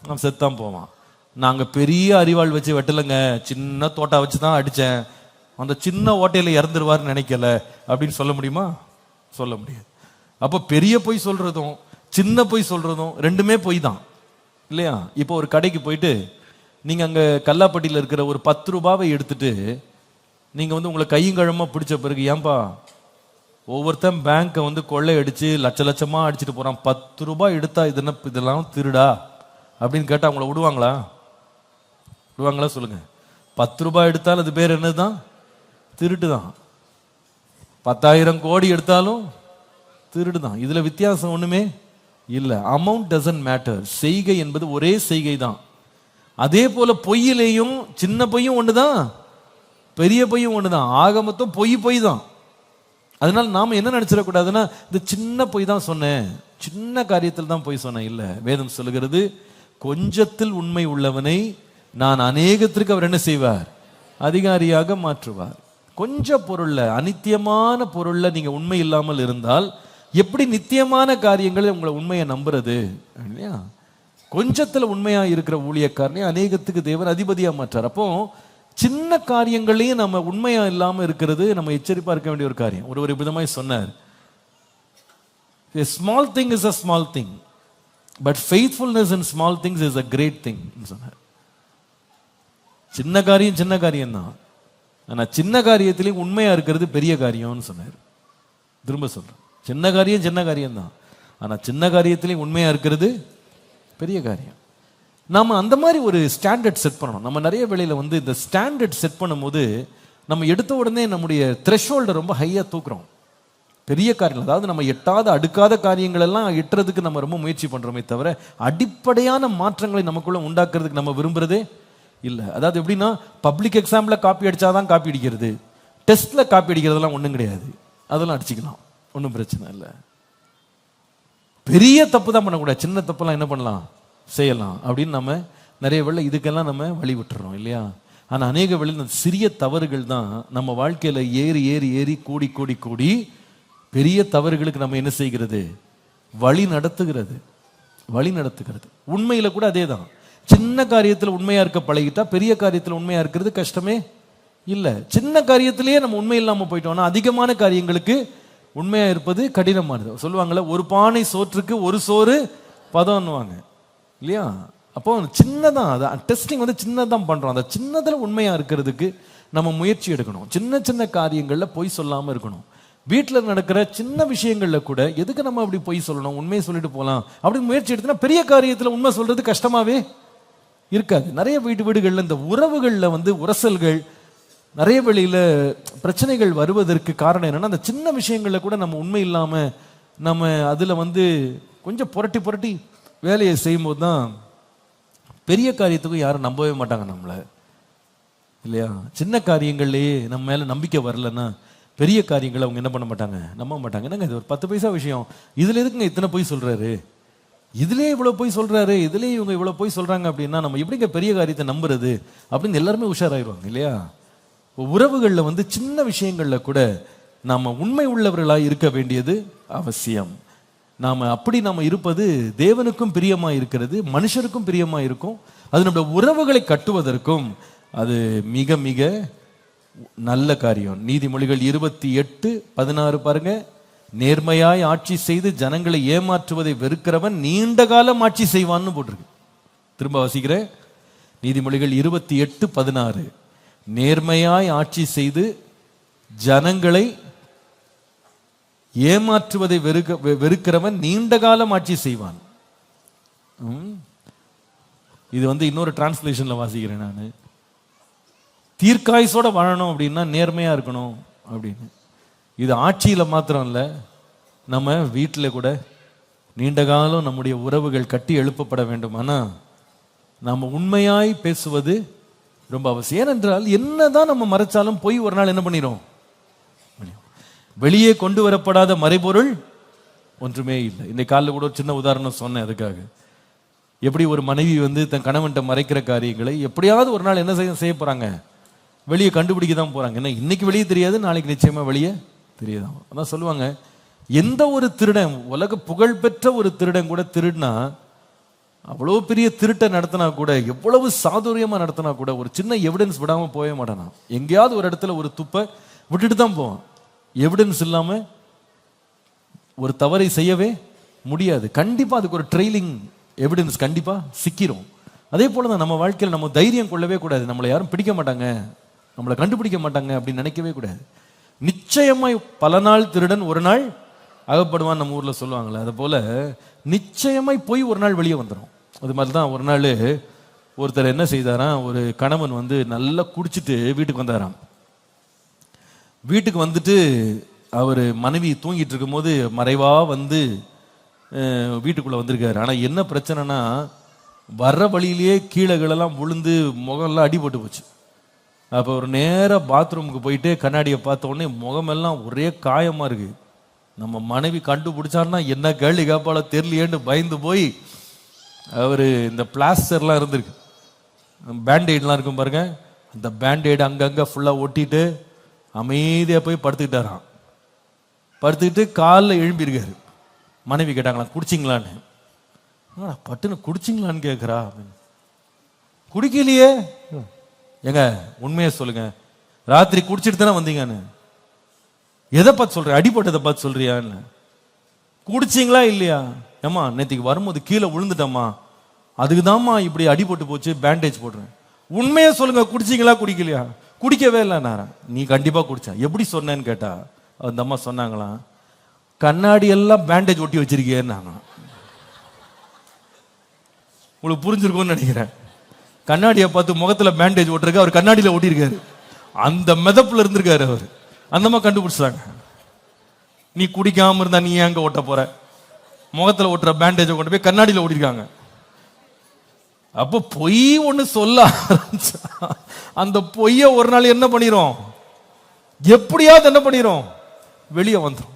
அவன் செத்தான் போவான். நாங்க பெரிய அரிவாள் வச்சு வெட்டலைங்க, சின்ன தோட்டா வச்சு தான் அடிச்சேன், அந்த சின்ன ஓட்டையில இறந்துருவார்னு நினைக்கல அப்படின்னு சொல்ல முடியுமா? சொல்ல முடியாது. அப்போ பெரிய பொய் சொல்றதும் சின்ன பொய் சொல்றதும் ரெண்டுமே பொய் தான் இல்லையா? இப்போ ஒரு கடைக்கு போயிட்டு நீங்க அங்க கல்லாப்பட்டியில் இருக்கிற ஒரு 10 ரூபாவை எடுத்துட்டு நீங்க உங்களை கையும் கழமா பிடிச்ச பிறகு, ஏன்பா ஒவ்வொருத்தன் பேங்கை கொள்ளை அடிச்சு லட்சமா அடிச்சுட்டு போறான், 10 ரூபாய் எடுத்தா இதெல்லாம் திருடா அப்படின்னு கேட்டா அவங்கள விடுவாங்களா? சொல்லுங்க. 10 ரூபாய் எடுத்தாலும் அது பேர் என்னதுதான்? திருட்டு தான். 10,000 கோடி எடுத்தாலும் திருடு தான். இதுல வித்தியாசம் ஒண்ணுமே இல்ல. Amount doesn't matter. செய்கை என்பது ஒரே செய்கை தான். அதே போல பொய்யிலையும் சின்ன பொய்யும் ஒண்ணுதான், பெரிய பொய்யும் ஒண்ணுதான். ஆக மொத்தம் பொய் தான். அதனால நாம என்ன நினைச்சிடக்கூடாதுன்னா, இந்த சின்ன பொய் தான் சொன்னேன், சின்ன காரியத்தில் தான் பொய் சொன்னேன். இல்ல, வேதம் சொல்லுகிறது, கொஞ்சத்தில் உண்மை உள்ளவனை நான் அநேகத்திற்கு அவர் என்ன செய்வார்? அதிகாரியாக மாற்றுவார். கொஞ்ச பொருள்ல, அநித்தியமான பொருள்ல நீங்க உண்மை இல்லாமல் இருந்தால் எப்படி நித்தியமான காரியங்களை உங்களை உண்மையை நம்புறது இல்லையா? கொஞ்சத்துல உண்மையா இருக்கிற ஊழியக்காரனை அநேகத்துக்கு தேவன் அதிபதியா மாற்றார். அப்போ சின்ன காரியங்களையும் நம்ம உண்மையா இல்லாம இருக்கிறது நம்ம எச்சரிப்பா இருக்க வேண்டிய ஒரு காரியம். ஒரு விதமாய் சொன்னார், a small thing is a small thing, but faithfulness in small things is a great thing சொன்னார். சின்ன காரியம் தான், ஆனா சின்ன காரியத்திலேயும் உண்மையா இருக்கிறது பெரிய காரியம்னு சொன்னார். திரும்ப சொல்றேன், சின்ன காரியம் தான், ஆனா சின்ன காரியத்திலேயும் உண்மையா இருக்கிறது பெரிய காரியம். நாம அந்த மாதிரி ஒரு ஸ்டாண்டர்ட் செட் பண்ணணும். நம்ம நிறைய வேளையில இந்த ஸ்டாண்டர்ட் செட் பண்ணும்போது நம்ம எடுத்த உடனே நம்முடைய த்ரெஷ்ஹோல்டை ரொம்ப ஹையா தூக்குறோம். பெரிய காரியங்கள், அதாவது நம்ம எட்டாத அடுக்காத காரியங்கள் எல்லாம் எட்டுறதுக்கு நம்ம ரொம்ப முயற்சி பண்றோமே தவிர அடிப்படையான மாற்றங்களை நமக்குள்ள உண்டாக்குறதுக்கு நம்ம விரும்புறதே இல்லை. அதாவது எப்படின்னா, பப்ளிக் எக்ஸாம்ல காப்பி அடிச்சாதான் காப்பி அடிக்கிறது, டெஸ்ட்ல காப்பி அடிக்கிறதெல்லாம் ஒன்றும் கிடையாது. அதெல்லாம் அடிச்சுக்கலாம், ஒன்றும் பிரச்சனை இல்லை. பெரிய தப்பு தான் பண்ணக்கூடாது, சின்ன தப்பெல்லாம் என்ன பண்ணலாம், செய்யலாம் அப்படின்னு நம்ம நிறைய வேளை இதுக்கெல்லாம் நம்ம வழி விட்டுறோம் இல்லையா? ஆனால் அநேக வேளையில் சிறிய தவறுகள் தான் நம்ம வாழ்க்கையில் ஏறி ஏறி ஏறி கூடி கூடி கூடி பெரிய தவறுகளுக்கு நம்ம என்ன செய்கிறது, வழி நடத்துகிறது. உண்மையில கூட அதே தான். சின்ன காரியத்தில் உண்மையா இருக்க பழகிட்டா பெரிய காரியத்தில் உண்மையா இருக்கிறது கஷ்டமே இல்லை. சின்ன காரியத்திலேயே நம்ம உண்மை இல்லாமல் போயிட்டோம்னா அதிகமான காரியங்களுக்கு உண்மையா இருப்பது கடினமானது. சொல்லுவாங்கல்ல, ஒரு பானை சோற்றுக்கு ஒரு சோறு பதம்னுவாங்க இல்லையா? அப்போ சின்னதான், அது டெஸ்டிங் சின்னதான் பண்றோம். அந்த சின்னதில் உண்மையா இருக்கிறதுக்கு நம்ம முயற்சி எடுக்கணும். சின்ன சின்ன காரியங்கள்ல பொய் சொல்லாம இருக்கணும். வீட்டில் நடக்கிற சின்ன விஷயங்கள்ல கூட எதுக்கு நம்ம அப்படி பொய் சொல்லணும், உண்மையை சொல்லிட்டு போகலாம் அப்படின்னு முயற்சி எடுத்தோம்னா பெரிய காரியத்துல உண்மை சொல்றது கஷ்டமாவே இருக்காது. நிறைய வீடுகள்ல இந்த உறவுகள்ல உரசல்கள் நிறைய வேளையில பிரச்சனைகள் வருவதற்கு காரணம் என்னன்னா, அந்த சின்ன விஷயங்கள்ல கூட நம்ம உண்மை இல்லாம நம்ம அதுல கொஞ்சம் புரட்டி புரட்டி வேலையை செய்யும்போது தான் பெரிய காரியத்துக்கும் யாரும் நம்பவே மாட்டாங்க நம்மள, இல்லையா? சின்ன காரியங்கள்லயே நம்ம மேல நம்பிக்கை வரலன்னா பெரிய காரியங்களை அவங்க என்ன பண்ண மாட்டாங்க, நம்ப மாட்டாங்க. என்னங்க இது ஒரு 10 பைசா விஷயம், இதுல எதுக்குங்க இத்தனை போய் சொல்றாரு, இதுலயே இவ்வளவு போய் சொல்றாரு, இதுலயே இவங்க இவ்வளவு போய் சொல்றாங்க அப்படின்னா நம்ம எப்படிங்க பெரிய காரியத்தை நம்புறது அப்படின்னு எல்லாருமே உஷாராயிருவாங்க, இல்லையா? உறவுகள்ல சின்ன விஷயங்கள்ல கூட நாம உண்மை உள்ளவர்களா இருக்க வேண்டியது அவசியம். நாம இருப்பது தேவனுக்கும் பிரியமா இருக்கிறது, மனுஷருக்கும் பிரியமா இருக்கும். அது நம்முடைய உறவுகளை கட்டுவதற்கும் அது மிக மிக நல்ல காரியம். நீதிமொழிகள் 28:16 பாருங்க. நேர்மையாய் ஆட்சி செய்து ஜனங்களை ஏமாற்றுவதை வெறுக்கிறவன் நீண்ட காலம் ஆட்சி செய்வான்னு போட்டிருக்கு. திரும்ப வாசிக்கிறேன். நீதிமொழிகள் 28:16. நேர்மையாய் ஆட்சி செய்து ஜனங்களை ஏமாற்றுவதை வெறுக்கிறவன் நீண்ட காலம் ஆட்சி செய்வான். இது இன்னொரு டிரான்ஸ்லேஷன்ல வாசிக்கிறேன் நான். தீர்க்காயுசோட வாழணும் அப்படின்னா நேர்மையா இருக்கணும் அப்படின்னு. இது ஆட்சியில மாத்திரம் இல்ல, நம்ம வீட்டில் கூட நீண்ட காலம் நம்முடைய உறவுகள் கட்டி எழுப்பப்பட வேண்டும். ஆனா நாம உண்மையாய் பேசுவது ரொம்ப அவசியம். ஏனென்றால் என்னதான் நம்ம மறைச்சாலும் போய் ஒரு நாள் என்ன பண்ணிரும், வெளியே கொண்டு வரப்படாத மறைபொருள் ஒன்றுமே இல்லை. இன்னைக்கு காலையில் கூட ஒரு சின்ன உதாரணம் சொன்னேன் அதுக்காக. எப்படி ஒரு மனைவி தன் கணவன்கிட்ட மறைக்கிற காரியங்களை எப்படியாவது ஒரு நாள் என்ன செய்ய போறாங்க, வெளியே கண்டுபிடிக்க தான் போறாங்க. ஏன்னா இன்னைக்கு வெளியே தெரியாது, நாளைக்கு நிச்சயமா வெளியே தெரியாதான். அதான் சொல்லுவாங்க, எந்த ஒரு திருடன், உலக புகழ் பெற்ற ஒரு திருடன் கூட திருடினா, அவ்வளவு பெரிய திருட்டை நடத்தினா கூட, எவ்வளவு சாதுரியமா நடத்தினா கூட ஒரு சின்ன எவிடன்ஸ் விடாம போவே மாட்டானா. எங்கேயாவது ஒரு இடத்துல ஒரு துப்பை விட்டுட்டு தான் போவான். எவிடன்ஸ் இல்லாம ஒரு தவறை செய்யவே முடியாது. கண்டிப்பா அதுக்கு ஒரு ட்ரெயிலிங் எவிடன்ஸ் கண்டிப்பா சிக்கிரும். அதே போலதான் நம்ம வாழ்க்கையில் நம்ம தைரியம் கொள்ளவே கூடாது. நம்மளை யாரும் பிடிக்க மாட்டாங்க, நம்மளை கண்டுபிடிக்க மாட்டாங்க அப்படின்னு நினைக்கவே கூடாது. நிச்சயமாய் பல நாள் திருடன் ஒரு நாள் அகப்படுவான் நம்ம ஊர்ல சொல்லுவாங்களே, அது போல நிச்சயமாய் போய் ஒரு நாள் வெளியே வந்துடும். அது மாதிரிதான் ஒரு நாள் ஒருத்தர் என்ன செய்தாராம், ஒரு கணவன் நல்லா குடிச்சிட்டு வீட்டுக்கு வந்தாராம். வீட்டுக்கு வந்துட்டு அவர் மனைவி தூங்கிட்டு இருக்கும் போது மறைவா வீட்டுக்குள்ள வந்திருக்காரு. ஆனா என்ன பிரச்சனைனா, வர்ற வழியிலேயே கீழெல்லாம் விழுந்து முகம்லாம் அடிபட்டு போச்சு. அப்போ ஒரு நேர பாத்ரூமுக்கு போயிட்டு கண்ணாடியை பார்த்த உடனே முகமெல்லாம் ஒரே காயமா இருக்கு. நம்ம மனைவி கண்டுபிடிச்சாருன்னா என்ன கேள்வி கேப்பால தெரியலையேன்னு பயந்து போய் அவரு இந்த பிளாஸ்டர்லாம் இருந்திருக்கு, பேண்டேட்லாம் இருக்கும் பாருங்க, அந்த பேண்டேட் அங்கங்க ஃபுல்லா ஒட்டிட்டு அமைதியா போய் படுத்துக்கிட்டாராம். படுத்துக்கிட்டு காலில் எழும்பியிருக்காரு. மனைவி கேட்டாங்களா குடிச்சிங்களான்னு. பட்டுன்னு குடிச்சிங்களான்னு கேட்குறா. குடிக்கலையே. ஏங்க உண்மையை சொல்லுங்க, ராத்திரி குடிச்சிட்டு தானே வந்தீங்கன்னு. எதை பார்த்து சொல்ற, அடிப்பட்டதை பார்த்து சொல்றியான்னு. குடிச்சிங்களா இல்லையா? ஏமா நேற்றுக்கு வரும்போது கீழே விழுந்துட்டம்மா, அதுக்குதாம்மா இப்படி அடிபட்டு போச்சு, பேண்டேஜ் போடுறேன். உண்மையை சொல்லுங்க, குடிச்சிங்களா குடிக்கலையா? குடிக்கவே இல்லை. நாரா நீ கண்டிப்பா குடிச்ச, எப்படி சொன்னேன்னு கேட்டா அந்த அம்மா சொன்னாங்களாம், கண்ணாடி எல்லாம் பேண்டேஜ் ஒட்டி வச்சிருக்கேன்னாங்க. உங்களுக்கு புரிஞ்சிருக்கும்னு நினைக்கிறேன். கண்ணாடியை பார்த்து முகத்துல பேண்டேஜ் ஒட்டிருக்க, அவர் கண்ணாடியில ஒட்டியிருக்காரு, அந்த மிதப்புல இருந்திருக்காரு அவர். அந்த அம்மா கண்டுபிடிச்சாங்க, நீ குடிக்காம இருந்தா நீ எங்க ஒட்ட போற, முகத்துல ஒட்டுற பேண்டேஜை கொண்டு போய் கண்ணாடியில ஓட்டிருக்காங்க. அப்ப பொய் ஒண்ணு சொல்ல ஆரம்பிச்சா அந்த பொய்ய ஒரு நாள் என்ன பண்ணிரும், எப்படியாவது என்ன பண்ணிரும், வெளியே வந்துடும்.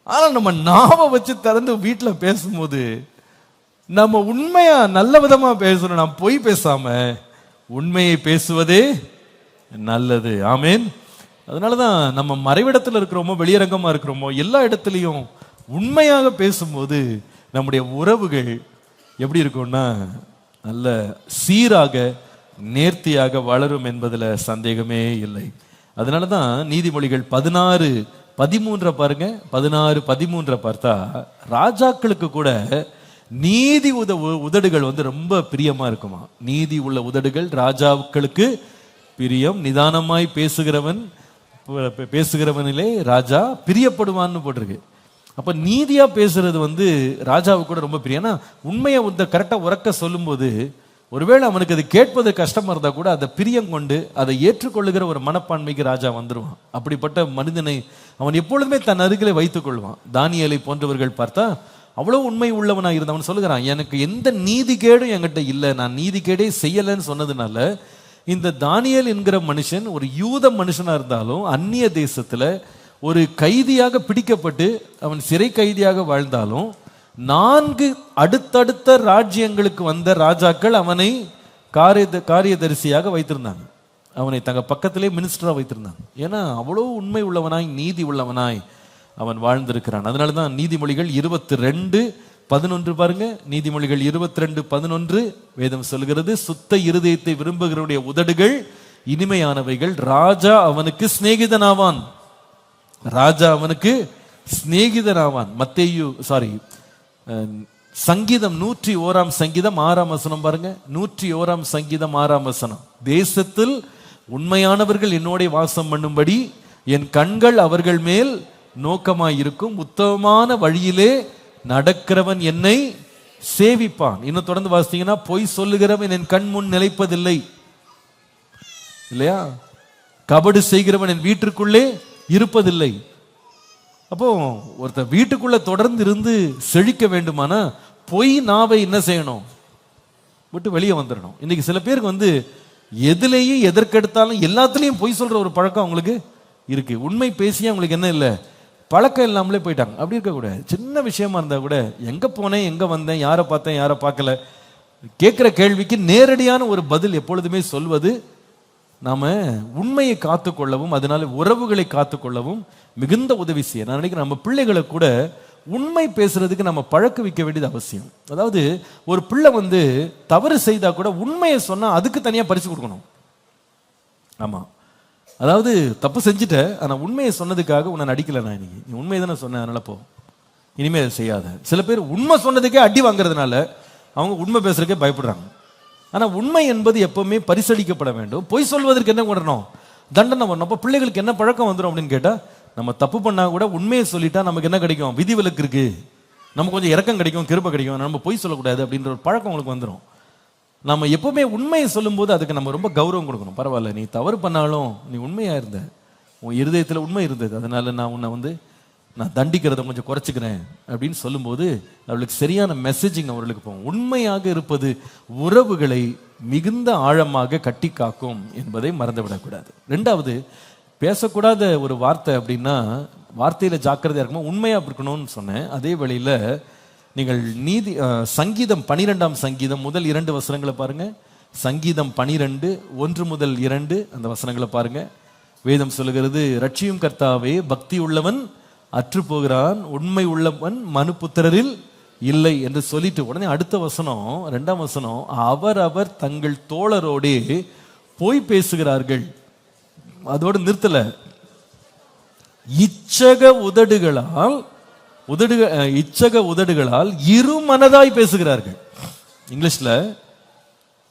ஆனா நம்ம நாம வச்சு திறந்து வீட்டுல பேசும்போது நம்ம உண்மையா நல்ல விதமா பேசணும். நாம் பொய் பேசாம உண்மையை பேசுவதே நல்லது. ஆமேன். அதனாலதான் நம்ம மறைவிடத்துல இருக்கிறோமோ வெளியரங்கமா இருக்கிறோமோ எல்லா இடத்துலையும் உண்மையாக பேசும்போது நம்முடைய உறவுகள் எப்படி இருக்கும்னா நல்ல சீராக நேர்த்தியாக வளரும் என்பதுல சந்தேகமே இல்லை. அதனாலதான் நீதிமொழிகள் 16:13 பாருங்க. 16:13 பார்த்தா ராஜாக்களுக்கு கூட நீதி உதடுகள் ரொம்ப பிரியமா இருக்குமா. நீதி உள்ள உதடுகள் ராஜாக்களுக்கு பிரியம். நிதானமாய் பேசுகிறவனிலே ராஜா பிரியப்படுவான்னு போட்டிருக்கு. அப்ப நீதியா பேசுறது ராஜாவுக்கு கூட ரொம்ப பிரியம். ஏன்னா உண்மையை கரெக்டா உறக்க சொல்லும் போது ஒருவேளை அவனுக்கு அது கேட்பது கஷ்டமா இருந்தா கூட அதை பிரியம் கொண்டு அதை ஏற்றுக்கொள்ளுகிற ஒரு மனப்பான்மைக்கு ராஜா வந்துருவான். அப்படிப்பட்ட மனிதனை அவன் எப்பொழுதுமே தன் அருகிலே வைத்துக் கொள்வான். தானியேலை போன்றவர்கள் பார்த்தா அவ்வளவு உண்மை உள்ளவனா இருந்தவன் சொல்லுகிறான், எனக்கு எந்த நீதிகேடும் என்கிட்ட இல்லை, நான் நீதிகேடே செய்யலைன்னு சொன்னதுனால இந்த தானியேல் என்கிற மனுஷன் ஒரு யூத மனுஷனா இருந்தாலும் அந்நிய தேசத்துல ஒரு கைதியாக பிடிக்கப்பட்டு அவன் சிறை கைதியாக வாழ்ந்தாலும் 4 அடுத்தடுத்த ராஜ்யங்களுக்கு வந்த ராஜாக்கள் அவனை காரியதரிசியாக வைத்திருந்தாங்க. அவனை தங்க பக்கத்திலே மினிஸ்டரா வைத்திருந்தாங்க. ஏன்னா அவ்வளவு உண்மை உள்ளவனாய் நீதி உள்ளவனாய் அவன் வாழ்ந்திருக்கிறான். அதனாலதான் நீதிமொழிகள் 22:11 பாருங்க. நீதிமொழிகள் 22:11 வேதம் சொல்கிறது, சுத்த இருதயத்தை விரும்புகிறவருடைய உதடுகள் இனிமையானவைகள், ராஜா அவனுக்கு சிநேகிதனாவான். ராஜா அவனுக்கு சிநேகிதனாவான். சங்கீதம் 101 சங்கீதம் 6 பாருங்க. 101 சங்கீதம் 6 தேசத்தில் உண்மையானவர்கள் என்னோட வாசம் பண்ணும்படி என் கண்கள் அவர்கள் மேல் நோக்கமாயிருக்கும், உத்தமமான வழியிலே நடக்கிறவன் என்னை சேவிப்பான். இன்னும் தொடர்ந்து வாசித்தீங்கன்னா, பொய் சொல்லுகிறவன் என் கண் முன் நிலைப்பதில்லை இல்லையா, கபடு செய்கிறவன் என் வீட்டிற்குள்ளே இருப்பதில்லை. அப்போ ஒருத்தர் வீட்டுக்குள்ள தொடர்ந்து இருந்து செழிக்க வேண்டுமானா பொய் நாவை என்ன செய்யணும், விட்டு வெளியே வந்துடணும். இன்னைக்கு சில பேருக்கு எதுலேயும் எதற்கெடுத்தாலும் எல்லாத்துலேயும் பொய் சொல்ற ஒரு பழக்கம் அவங்களுக்கு இருக்கு. உண்மை பேசியே அவங்களுக்கு என்ன இல்லை, பழக்கம் இல்லாமலே போயிட்டாங்க. அப்படி இருக்கக்கூடாது. சின்ன விஷயமா இருந்தா கூட எங்க போனேன், எங்க வந்தேன், யாரை பார்த்தேன், யாரை பார்க்கல, கேட்கிற கேள்விக்கு நேரடியான ஒரு பதில் எப்பொழுதுமே சொல்வது நாம உண்மையை காத்துக்கொள்ளவும் அதனால உறவுகளை காத்துக்கொள்ளவும் மிகுந்த உதவி செய்ய. நான் நினைக்கிறேன் நம்ம பிள்ளைகளை கூட உண்மை பேசுறதுக்கு நம்ம பழக்க வைக்க வேண்டியது அவசியம். அதாவது ஒரு பிள்ளை தவறு செய்தா கூட உண்மையை சொன்னா அதுக்கு தனியா பரிசு கொடுக்கணும். ஆமா, அதாவது தப்பு செஞ்சுட்ட ஆனா உண்மையை சொன்னதுக்காக உன்னை நடிக்கல, நான் இன்னைக்கு நீ உண்மையை தானே சொன்ன, அதனால போ, இனிமே அதை செய்யாத. சில பேர் உண்மை சொன்னதுக்கே அடி வாங்குறதுனால அவங்க உண்மை பேசுறதுக்கே பயப்படுறாங்க. ஆனா உண்மை என்பது எப்பவுமே பரிசளிக்கப்பட வேண்டும். பொய் சொல்வதற்கு என்ன பண்ணணும், தண்டனை வரணும். அப்ப பிள்ளைகளுக்கு என்ன பழக்கம் வந்துடும் அப்படின்னு கேட்டா, நம்ம தப்பு பண்ணா கூட உண்மையை சொல்லிட்டா நமக்கு என்ன கிடைக்கும், விதிவிலக்கு இருக்கு, நமக்கு கொஞ்சம் இறக்கம் கிடைக்கும், கிருபை கிடைக்கும், நம்ம பொய் சொல்லக்கூடாது அப்படின்ற ஒரு பழக்கம் உங்களுக்கு வந்துடும். நம்ம எப்பவுமே உண்மையை சொல்லும் போது அதுக்கு நம்ம ரொம்ப கௌரவம் கொடுக்கணும். பரவாயில்ல, நீ தவறு பண்ணாலும் நீ உண்மையா இருந்த, உன் இருதயத்துல உண்மை இருந்தது, அதனால நான் உன்னை நான் தண்டிக்கிறத கொஞ்சம் குறைச்சிக்கிறேன் அப்படின்னு சொல்லும்போது அவளுக்கு சரியான மெசேஜிங் அவர்களுக்கு போகும். உண்மையாக இருப்பது உறவுகளை மிகுந்த ஆழமாக கட்டி காக்கும் என்பதை மறந்துவிடக்கூடாது. 2வது, பேசக்கூடாத ஒரு வார்த்தை அப்படின்னா வார்த்தையில ஜாக்கிரதையா இருக்கணும், உண்மையா இருக்கணும்னு சொன்னேன். அதே வேளையில நீங்கள் சங்கீதம் 12 சங்கீதம் முதல் 2 வசனங்களை பாருங்க. சங்கீதம் 12 1 முதல் 2 அந்த வசனங்களை பாருங்க. வேதம் சொல்லுகிறது, ரட்சியும் கர்த்தாவே, பக்தி உள்ளவன் அற்று போகிறான், உண்மை உள்ளவன் மனுபுத்திரரில் இல்லை என்று சொல்லிட்டு உடனே அடுத்த வசனம் 2ஆம் வசனம், அவர் தங்கள் தோழரோடே போய் பேசுகிறார்கள். அதோடு நிறுத்தல, இச்சக உதடுகளால் இருமனதாய் பேசுகிறார்கள். இங்கிலீஷ்ல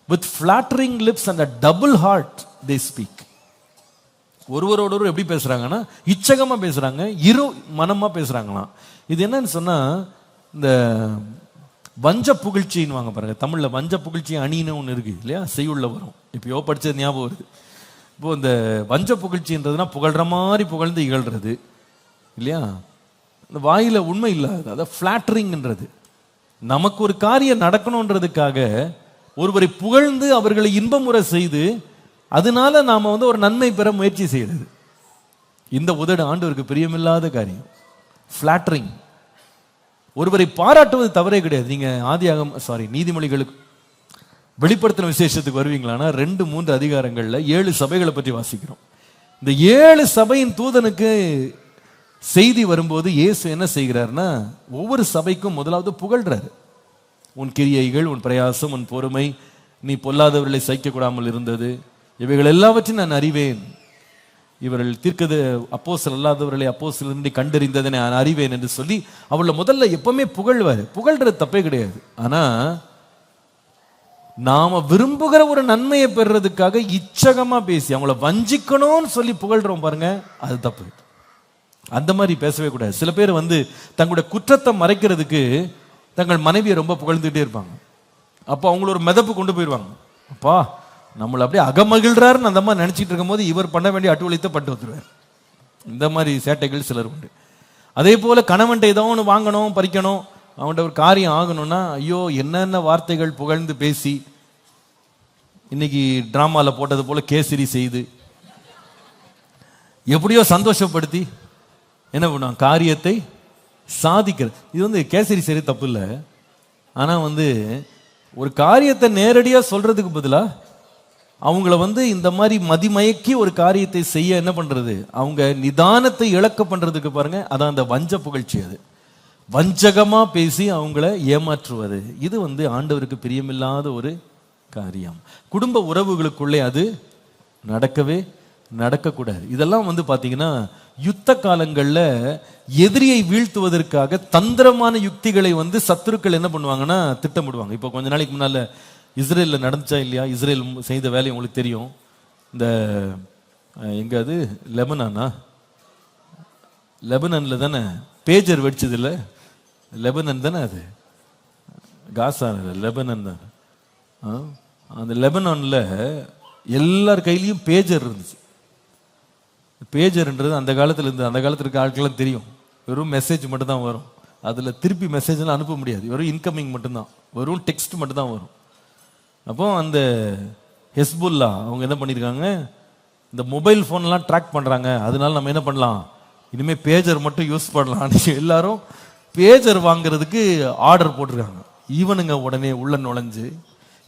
with flattering lips and a double heart they speak. ஒருவரோடு எப்படி பேசுறாங்கன்னா இச்சகமா பேசுறாங்க, இரு மனமா பேசுறாங்களாம். இது என்னன்னு சொன்னா, இந்த வஞ்ச புகழ்ச்சின்னு வாங்க பாருங்க. தமிழ்ல வஞ்ச புகழ்ச்சி அணின்னு ஒண்ணு இருக்கு இல்லையா, செய்யுள்ள வரும். இப்பயோ படிச்சது ஞாபகம் வருது. இப்போ இந்த வஞ்ச புகழ்ச்சின்றதுனா புகழ்ற மாதிரி புகழ்ந்து இகழ்றது இல்லையா, இந்த வாயில உண்மை இல்லாது, அதாவது ஃபிளாட்டரிங்ன்றது. நமக்கு ஒரு காரியம் நடக்கணும்ன்றதுக்காக ஒருவரை புகழ்ந்து அவர்களை இன்பமுறை செய்து அதனால நாம ஒரு நன்மை பெற முயற்சி செய்யறது. இந்த உதடு ஆண்டவருக்கு பிரியமில்லாத காரியம். ஃபிளாட்டரிங். ஒருவரை பாராட்டுவது தவறே கிடையாது. நீங்க நீதிமொழிகளுக்கு வெளிப்படுத்தின விசேஷத்துக்கு வருவீங்களானா 2-3 அதிகாரங்கள்ல 7 சபைகளை பற்றி வாசிக்கிறோம். இந்த 7 சபையின் தூதனுக்கு செய்தி வரும்போது இயேசு என்ன செய்கிறார்னா, ஒவ்வொரு சபைக்கும் முதலாவது புகழ்றாரு. உன் கிரியைகள், உன் பிரயாசம், உன் பொறுமை, நீ பொல்லாதவர்களை சகிக்கக்கூடாமல் இருந்தது, இவைகள் எல்லாவற்றையும் நான் அறிவேன். இவர்கள் அப்போஸ்தலர் அல்லாதவர்களை அப்போஸ்தலரை கண்டறிந்ததை நான் அறிவேன் என்று சொல்லி அவளை முதல்ல எப்பவுமே புகழ்வாரு. புகழ்றது தப்பே கிடையாது. ஆனா நாம விரும்புகிற ஒரு நன்மையை பெறுறதுக்காக இச்சகமா பேசி அவங்கள வஞ்சிக்கணும்னு சொல்லி புகழ்றோம் பாருங்க, அது தப்பு. அந்த மாதிரி பேசவே கூடாது. சில பேர் தங்களுடைய குற்றத்தை மறைக்கிறதுக்கு தங்கள் மனைவியை ரொம்ப புகழ்ந்துட்டே இருப்பாங்க. அப்போ அவங்கள ஒரு மிதப்பு கொண்டு போயிடுவாங்க. அப்பா நம்மளை அப்படியே அகமகிழ்றாருன்னு அந்த மாதிரி நினச்சிட்டு இருக்கும் போது இவர் பண்ண வேண்டிய அட்டுவழித்தை பட்டு வந்துடுவார். இந்த மாதிரி சேட்டைகள் சிலர் உண்டு. அதே போல கணவன்ட்ட ஏதோ ஒன்று வாங்கணும், பறிக்கணும், அவன்கிட்ட ஒரு காரியம் ஆகணும்னா ஐயோ என்னென்ன வார்த்தைகள் புகழ்ந்து பேசி, இன்னைக்கு டிராமாவில் போட்டது போல கேசரி செய்து எப்படியோ சந்தோஷப்படுத்தி என்ன பண்ணுவான், காரியத்தை சாதிக்கிறது. இது வந்து கேசரி சரி தப்பு இல்லை. ஆனால் வந்து ஒரு காரியத்தை நேரடியாக சொல்றதுக்கு பதிலாக அவங்கள வந்து இந்த மாதிரி மதிமயக்கி ஒரு காரியத்தை செய்ய என்ன பண்றது, அவங்க நிதானத்தை இழக்க பண்றதுக்கு பாருங்க, அதான் அந்த வஞ்ச புகழ்ச்சி. அது வஞ்சகமா பேசி அவங்கள ஏமாற்றுவது. இது வந்து ஆண்டவருக்கு பிரியமில்லாத ஒரு காரியம். குடும்ப உறவுகளுக்குள்ளே அது நடக்கக்கூடாது. இதெல்லாம் வந்து பாத்தீங்கன்னா யுத்த காலங்கள்ல எதிரியை வீழ்த்துவதற்காக தந்திரமான யுக்திகளை வந்து சத்துருக்கள் என்ன பண்ணுவாங்கன்னா திட்டமிடுவாங்க. இப்போ கொஞ்ச நாளைக்கு முன்னால இஸ்ரேல்ல நடந்துச்சா இல்லையா, இஸ்ரேல் செய்த வேலை உங்களுக்கு தெரியும். இந்த எங்க அது லெபனான்ல தானே பேஜர் வெடிச்சது இல்லை, லெபனான் தானே அது, காசா லெபனான் தான். அந்த லெபனான்ல எல்லார் கையிலையும் பேஜர் இருந்துச்சு. பேஜர்ன்றது அந்த காலத்துல இருந்து, அந்த காலத்துல இருக்க ஆட்கள்லாம் தெரியும், வெறும் மெசேஜ் மட்டும் தான் வரும். அதுல திருப்பி மெசேஜ்லாம் அனுப்ப முடியாது, வெறும் இன்கமிங் மட்டும்தான், வெறும் டெக்ஸ்ட் மட்டும் தான் வரும். அப்போ அந்த ஹெஸ்புல்லா அவங்க என்ன பண்ணியிருக்காங்க, இந்த மொபைல் ஃபோன்லாம் ட்ராக் பண்ணுறாங்க, அதனால நம்ம என்ன பண்ணலாம், இனிமேல் பேஜர் மட்டும் யூஸ் பண்ணலாம். எல்லாரும் பேஜர் வாங்குறதுக்கு ஆர்டர் போட்டிருக்காங்க. இவனுங்க உடனே உள்ள நுழைஞ்சு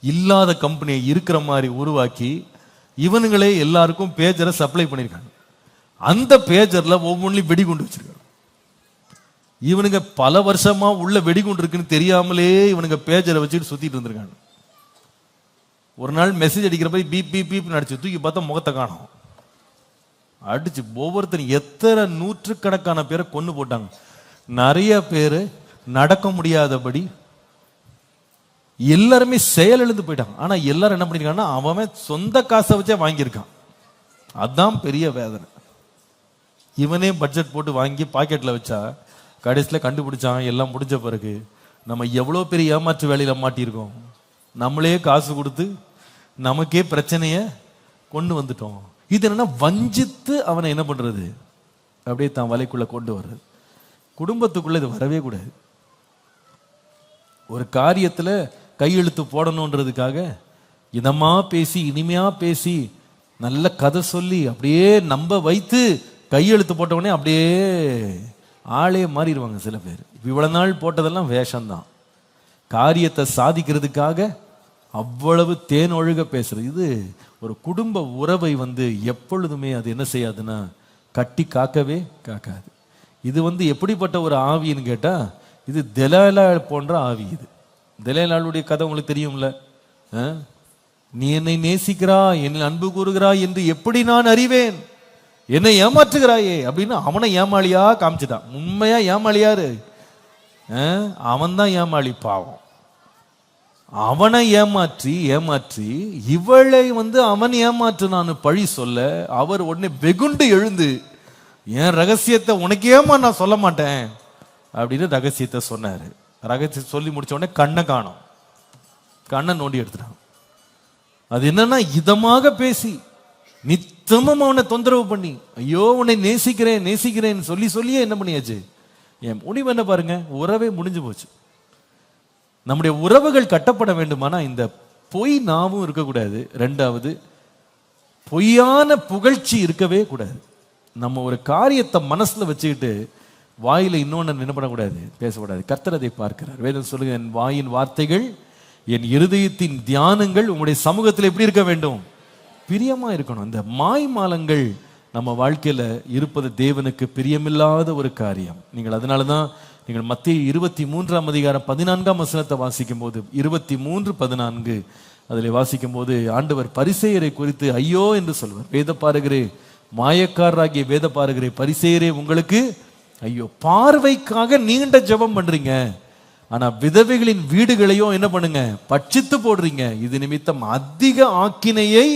இல்லாத கம்பெனியை இருக்கிற மாதிரி உருவாக்கி இவனுங்களே எல்லாருக்கும் பேஜரை சப்ளை பண்ணியிருக்காங்க. அந்த பேஜர்ல ஒவ்வொன்றிலும் வெடிகுண்டு வச்சிருக்காங்க. இவனுங்க பல வருஷமா உள்ள வெடிகுண்டு இருக்குன்னு தெரியாமலே இவனுங்க பேஜரை வச்சுட்டு சுத்திட்டு இருந்திருக்காங்க. ஒரு நாள் மெசேஜ் அடிக்கிற போய் பீப் பீப் பீப் அடிச்சு தூக்கி பார்த்தா முகத்தை காணும். அடிச்சு ஒவ்வொருத்தரும் எத்தனை நூற்றுக்கணக்கான பேரை கொண்டு போட்டாங்க. நிறைய பேர் நடக்க முடியாதபடி எல்லாருமே செயலிழந்து போயிட்டாங்க. ஆனா எல்லாரும் என்ன பண்ணிருக்காங்கன்னா அவன் சொந்த காசை வச்சே வாங்கியிருக்கான். அதான் பெரிய வேதனை. இவனே பட்ஜெட் போட்டு வாங்கி பாக்கெட்ல வச்சா கடைசியில் கண்டுபிடிச்சான். எல்லாம் முடிஞ்ச பிறகு நம்ம எவ்வளோ பெரிய ஏமாற்று வேலையில மாட்டியிருக்கோம். நம்மளே காசு கொடுத்து நமக்கே பிரச்சனைய கொண்டு வந்துட்டோம். இது என்னன்னா வஞ்சித்து அவனை என்ன பண்றது, அப்படியே தான் வலைக்குள்ள கொண்டு வர்றது. குடும்பத்துக்குள்ள இது வரவே கூடாது. ஒரு காரியத்துல கையெழுத்து போடணுன்றதுக்காக இதமா பேசி இனிமையா பேசி நல்ல கதை சொல்லி அப்படியே நம்ப வைத்து கையெழுத்து போட்டவொடனே அப்படியே ஆளே மாறிடுவாங்க சில பேர். இவ்வளவு நாள் போட்டதெல்லாம் வேஷம்தான். காரியத்தை சாதிக்கிறதுக்காக அவ்வளவு தேன் ஒழுக பேசுறது. இது ஒரு குடும்ப உறவை வந்து எப்பொழுதுமே அது என்ன செய்யாதுன்னா கட்டி காக்கவே காக்காது. இது வந்து எப்படிப்பட்ட ஒரு ஆவின்னு கேட்டா இது தெலாலா போன்ற ஆவி. இது தெலாலுடைய கதை உங்களுக்கு தெரியும்ல. நீ என்னை நேசிக்கிறாய், என்னை அன்பு கூறுகிறாய் என்று எப்படி நான் அறிவேன், என்னை ஏமாற்றுகிறாயே அப்படின்னு அவனை ஏமாளியா காமிச்சுட்டான். உண்மையா ஏமாளியாரு அவன் தான் ஏமாளி. பாவம், அவனை ஏமாற்றி இவளை வந்து அவன் ஏமாற்றுனான்னு பழி சொல்ல அவர் உடனே வெகுண்டு எழுந்து என் ரகசியத்தை உனக்கு ஏமா நான் சொல்ல மாட்டேன் அப்படின்னு ரகசியத்தை சொன்னாரு. ரகசியத்தை சொல்லி முடிச்ச உடனே கண்ணை காணோம். கண்ணை நோண்டி எடுத்துட்டான். அது என்னன்னா இதமாக பேசி நித்தமும் அவனை தொந்தரவு பண்ணி ஐயோ உன்னை நேசிக்கிறேன் சொல்லியே என்ன பண்ணியாச்சு. என் முடிவு என்ன பாருங்க, உறவே முடிஞ்சு போச்சு. நம்முடைய உறவுகள் கட்டப்பட வேண்டுமானா இந்த பொய் நாவும் இருக்கக்கூடாது. ரெண்டாவது பொய்யான புகழ்ச்சி இருக்கவே கூடாது. நம்ம ஒரு காரியத்தை மனசுல வச்சுக்கிட்டு வாயில இன்னொன்னு என்ன பண்ணக்கூடாது, பேசக்கூடாது. கர்த்தர் அதை பார்க்கிறார். வேதம் சொல்லுங்க, என் வாயின் வார்த்தைகள் என் இருதயத்தின் தியானங்கள் உங்களுடைய சமூகத்தில் எப்படி இருக்க வேண்டும், பிரியமா இருக்கணும். இந்த மாய்மாலங்கள் நம்ம வாழ்க்கையில இருப்பது தேவனுக்கு பிரியமில்லாத ஒரு காரியம். நீங்கள் அதனாலதான் நீங்கள் மத்திய 23:14 வாசிக்கும் போது 23:14 அதில் வாசிக்கும் போது ஆண்டவர் பரிசேயரை குறித்து ஐயோ என்று சொல்வார். வேத பாருகிறே, மாயக்காரராகிய வேத பாருகிறே, பரிசேயரே உங்களுக்கு ஐயோ, பார்வைக்காக நீண்ட ஜெபம் பண்றீங்க, ஆனா விதவைகளின் வீடுகளையும் என்ன பண்ணுங்க, பட்சித்து போடுறீங்க. இது நிமித்தம் அதிக ஆக்கினையை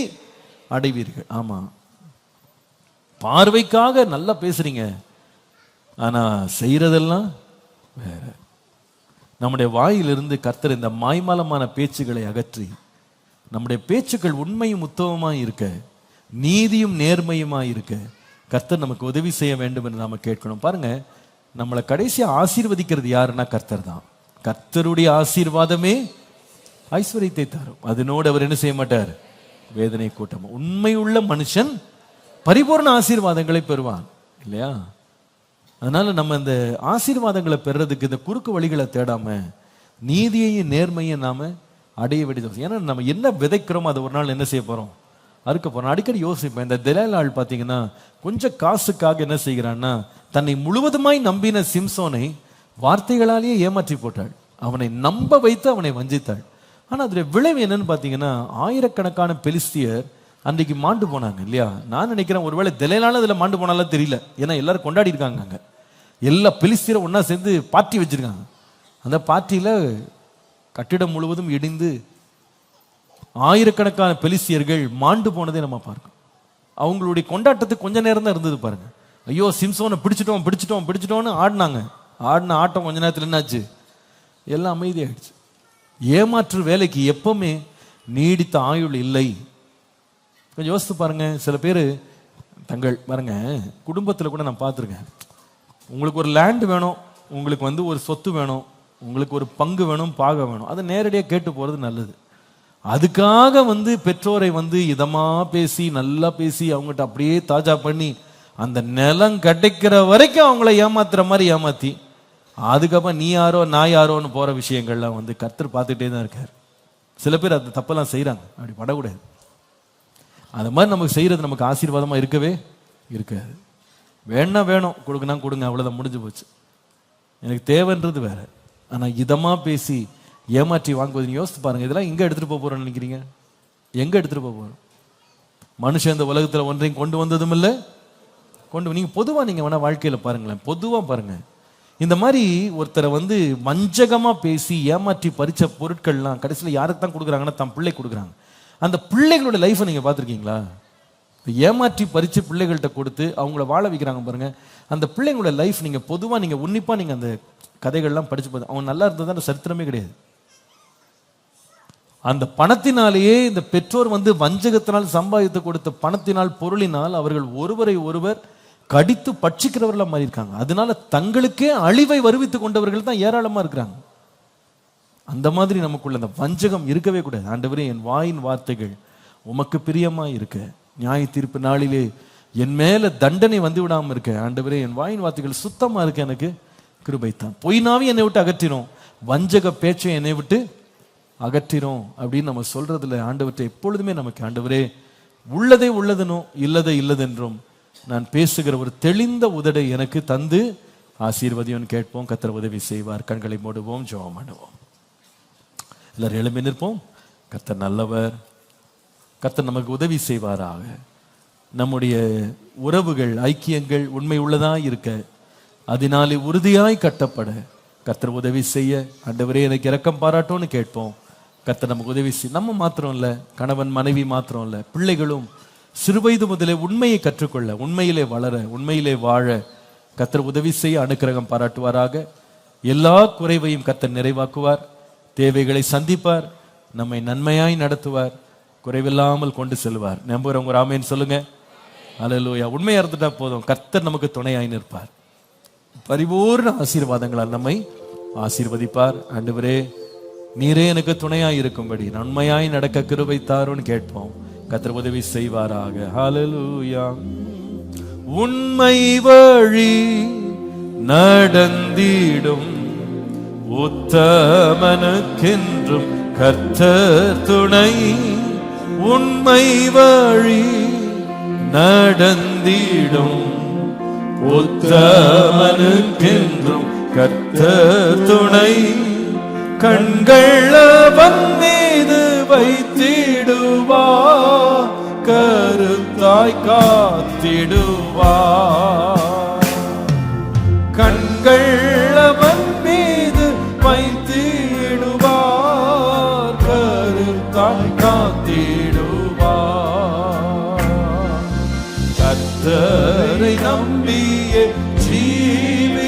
அடைவீர்கள். ஆமா, பார்வைக்காக நல்லா பேசுறீங்க, ஆனா செய்யறதெல்லாம் வேற. நம்முடைய வாயிலிருந்து கர்த்தர் இந்த மாய்மாலமான பேச்சுகளை அகற்றி நம்முடைய பேச்சுக்கள் உண்மையும் உத்தமமாய் இருக்க, நீதியும் நேர்மையுமாய் இருக்க கர்த்தர் நமக்கு உதவி செய்ய வேண்டும் என்று நாம கேட்கணும். பாருங்க, நம்மளை கடைசியா ஆசீர்வதிக்கிறது யாருன்னா கர்த்தர் தான். கர்த்தருடைய ஆசீர்வாதமே ஐஸ்வர்யத்தை தரும், அதனோடு அவர் என்ன செய்ய மாட்டார், வேதனை கூட்டம். உண்மையுள்ள மனுஷன் பரிபூர்ண ஆசீர்வாதங்களை பெறுவான் இல்லையா? அதனால நம்ம இந்த ஆசீர்வாதங்களை பெறுறதுக்கு இந்த குறுக்கு வழிகளை தேடாம நீதியையும் நேர்மையும் நாம அடைய வேண்டியது. ஏன்னா நம்ம என்ன விதைக்கிறோமோ அதை ஒரு நாள் என்ன செய்ய போறோம், அறுக்க போறோம். அடிக்கடி யோசிப்பேன், இந்த தெலால் பார்த்தீங்கன்னா கொஞ்சம் காசுக்காக என்ன செய்கிறான்னா, தன்னை முழுவதுமாய் நம்பின சிம்சோனை வார்த்தைகளாலேயே ஏமாற்றி போட்டாள், அவனை நம்ப வைத்து அவனை வஞ்சித்தாள். ஆனா அதோடைய விளைவு என்னன்னு பார்த்தீங்கன்னா, ஆயிரக்கணக்கான பெலிஸ்தியர் அன்றைக்கு மாண்டு போனாங்க இல்லையா? நான் நினைக்கிறேன் ஒருவேளை தெலாலும் அதில் மாண்டு போனாலும் தெரியல, ஏன்னா எல்லாரும் கொண்டாடி இருக்காங்க. அங்கே எல்லா பெலிஸ்தியரும் ஒன்னா சேர்ந்து பார்ட்டி வச்சிருக்காங்க. அந்த பார்ட்டியில கட்டிடம் முழுவதும் இடிந்து ஆயிரக்கணக்கான பெலிஸ்தியர்கள் மாண்டு போனதை நம்ம பார்க்கணும். அவங்களுடைய கொண்டாட்டத்துக்கு கொஞ்ச நேரம் தான் இருந்தது பாருங்க. ஐயோ சிம்சோனை பிடிச்சிட்டோம் பிடிச்சிட்டோம் பிடிச்சிட்டோம்னு ஆடினாங்க. ஆடின ஆட்டம் கொஞ்ச நேரத்தில் என்னாச்சு, எல்லாம் அமைதியாயிடுச்சு. ஏமாற்று வேலைக்கு எப்பவுமே நீடித்த ஆயுள் இல்லை. கொஞ்சம் யோசித்து பாருங்க. சில பேர் தங்கள் பாருங்க குடும்பத்தில் கூட நான் பார்த்துருக்கேன், உங்களுக்கு ஒரு லேண்ட் வேணும், உங்களுக்கு ஒரு சொத்து வேணும், உங்களுக்கு ஒரு பங்கு வேணும், பாகம் வேணும், அதை நேரடியாக கேட்டு போகிறது நல்லது. அதுக்காக பெற்றோரை இதமா பேசி நல்லா பேசி அவங்ககிட்ட அப்படியே தாஜா பண்ணி அந்த நிலம் கிடைக்கிற வரைக்கும் அவங்கள ஏமாத்துற மாதிரி ஏமாத்தி அதுக்கப்புறம் நீ யாரோ நான் யாரோன்னு போற விஷயங்கள்லாம் கர்த்தர் பார்த்துட்டே தான் இருக்காரு. சில பேர் அந்த தப்பெல்லாம் செய்யறாங்க, அப்படி படக்கூடாது. அது மாதிரி நமக்கு செய்யறது நமக்கு ஆசீர்வாதமா இருக்கவே இருக்காது. வேணா வேணும், கொடுக்கணும் கொடுங்க, அவ்வளவுதான், முடிஞ்சு போச்சு. எனக்கு தேவைன்றது வேற. ஆனா இதமா பேசி ஏமாற்றி வாங்குவது யோசித்து பாருங்க. இதெல்லாம் எங்க எடுத்துட்டு போறோம்னு நினைக்கிறீங்க? எங்க எடுத்துட்டு போறோம்? மனுஷன் இந்த உலகத்துல ஒன்றையும் கொண்டு வந்ததும் இல்லை, நீங்க பொதுவா நீங்க வேணா வாழ்க்கையில பாருங்களேன், பொதுவா பாருங்க. இந்த மாதிரி ஒருத்தரை வஞ்சகமா பேசி ஏமாற்றி பறிச்ச பொருட்கள்லாம் கடைசியில் யாருக்கு தான் கொடுக்குறாங்கன்னா தன் பிள்ளை கொடுக்குறாங்க. அந்த பிள்ளைகளோட லைஃபை நீங்க பார்த்துருக்கீங்களா? ஏமாற்றி பறிச்சு பிள்ளைகள்கிட்ட கொடுத்து அவங்கள வாழ வைக்கிறாங்க பாருங்க. அந்த பிள்ளைங்களோட லைஃப் நீங்க பொதுவா நீங்க உன்னிப்பா நீங்க அந்த கதைகள்லாம் படிச்சு பார்த்து அவன் நல்லா இருந்ததான சரித்திரமே கிடையாது. அந்த பணத்தினாலேயே இந்த பெற்றோர் வஞ்சகத்தினால் சம்பாதித்து கொடுத்த பணத்தினால் பொருளினால் அவர்கள் ஒருவரை ஒருவர் கடித்து பட்சிக்கிறவர்களா மாறி இருக்காங்க. அதனால தங்களுக்கே அழிவை வருவித்துக் கொண்டவர்கள் தான் ஏராளமா இருக்கிறாங்க. அந்த மாதிரி நமக்குள்ள அந்த வஞ்சகம் இருக்கவே கூடாது. ஆண்டவரே, என் வாயின் வார்த்தைகள் உமக்கு பிரியமா இருக்க, நியாய தீர்ப்பு நாளிலே என் மேல தண்டனை விடாம இருக்க. ஆண்டவரே, என் வாயின் வார்த்தைகள் சுத்தமா இருக்க, எனக்கு கிருபைத்தான். பொய்னாவே என்னை விட்டு அகற்றினோம், வஞ்சக பேச்சை என்னை விட்டு அகற்றினோம் அப்படின்னு நம்ம சொல்றதுல ஆண்டவர்கிட்ட எப்பொழுதுமே நமக்கு, ஆண்டவரே, உள்ளதை உள்ளதனும் இல்லதை இல்லதென்றும் நான் பேசுகிற ஒரு தெளிந்த உதடை எனக்கு தந்து ஆசீர்வதியும் கேட்போம். கர்த்தர் உதவி செய்வார். கண்களை மூடுவோம், ஜெபம் பண்ணுவோம். எல்லாரும் எழும்பி நிற்போம். கர்த்தர் நல்லவர். கர்த்தர் நமக்கு உதவி செய்வாராக. நம்முடைய உறவுகள் ஐக்கியங்கள் உண்மை உள்ளதா இருக்க, அதனாலே உறுதியாய் கட்டப்பட கர்த்தர் உதவி செய்ய, ஆண்டவரே எனக்கு இரக்கம் பாராட்டோன்னு கேட்போம். கர்த்தர் நமக்கு உதவி செய்ய, நம்ம மாத்திரம் இல்ல, கணவன் மனைவி மாத்திரம் இல்ல, பிள்ளைகளும் சிறுவயது முதலே உண்மையை கற்றுக்கொள்ள, உண்மையிலே வளர, உண்மையிலே வாழ கர்த்தர் உதவி செய்ய அனுக்கிரகம் பாராட்டுவாராக. எல்லா குறைவையும் கர்த்தர் நிறைவாக்குவார், தேவைகளை சந்திப்பார், நம்மை நன்மையாய் நடத்துவார், குறைவில்லாமல் கொண்டு செல்வார். நம்புறவங்க ஒரு ஆமேன்னு சொல்லுங்க. அல்லேலூயா. உண்மையா இருந்துட்டா போதும், கர்த்தர் நமக்கு துணையாய் நிற்பார். பரிபூர்ண ஆசீர்வாதங்களால் நம்மை ஆசீர்வதிப்பார். ஆண்டவரே, நீரே எனக்கு துணையாய் இருக்கும்படி நன்மையாய் நடக்க கிருபை தாருன்னு கேட்போம். கர்த்தர் உதவி செய்வாராக. ஹல்லேலூயா. உண்மை வழி நடந்திடும் உத்தமனுக்கென்றும் கர்த்தர் துணை. உண்மை வழி நடந்திடும் உத்தமனுக்கென்றும் கர்த்தர் துணை. கண்கள் அவன் மீது வைத்திடுவார், கருத்தாய் காத்திடுவார். கண்கள் அவன் மீது வைத்திடுவார், கருத்தாய் காத்திடுவார். கர்த்தரை நம்பியே ஜீவிப்போம்,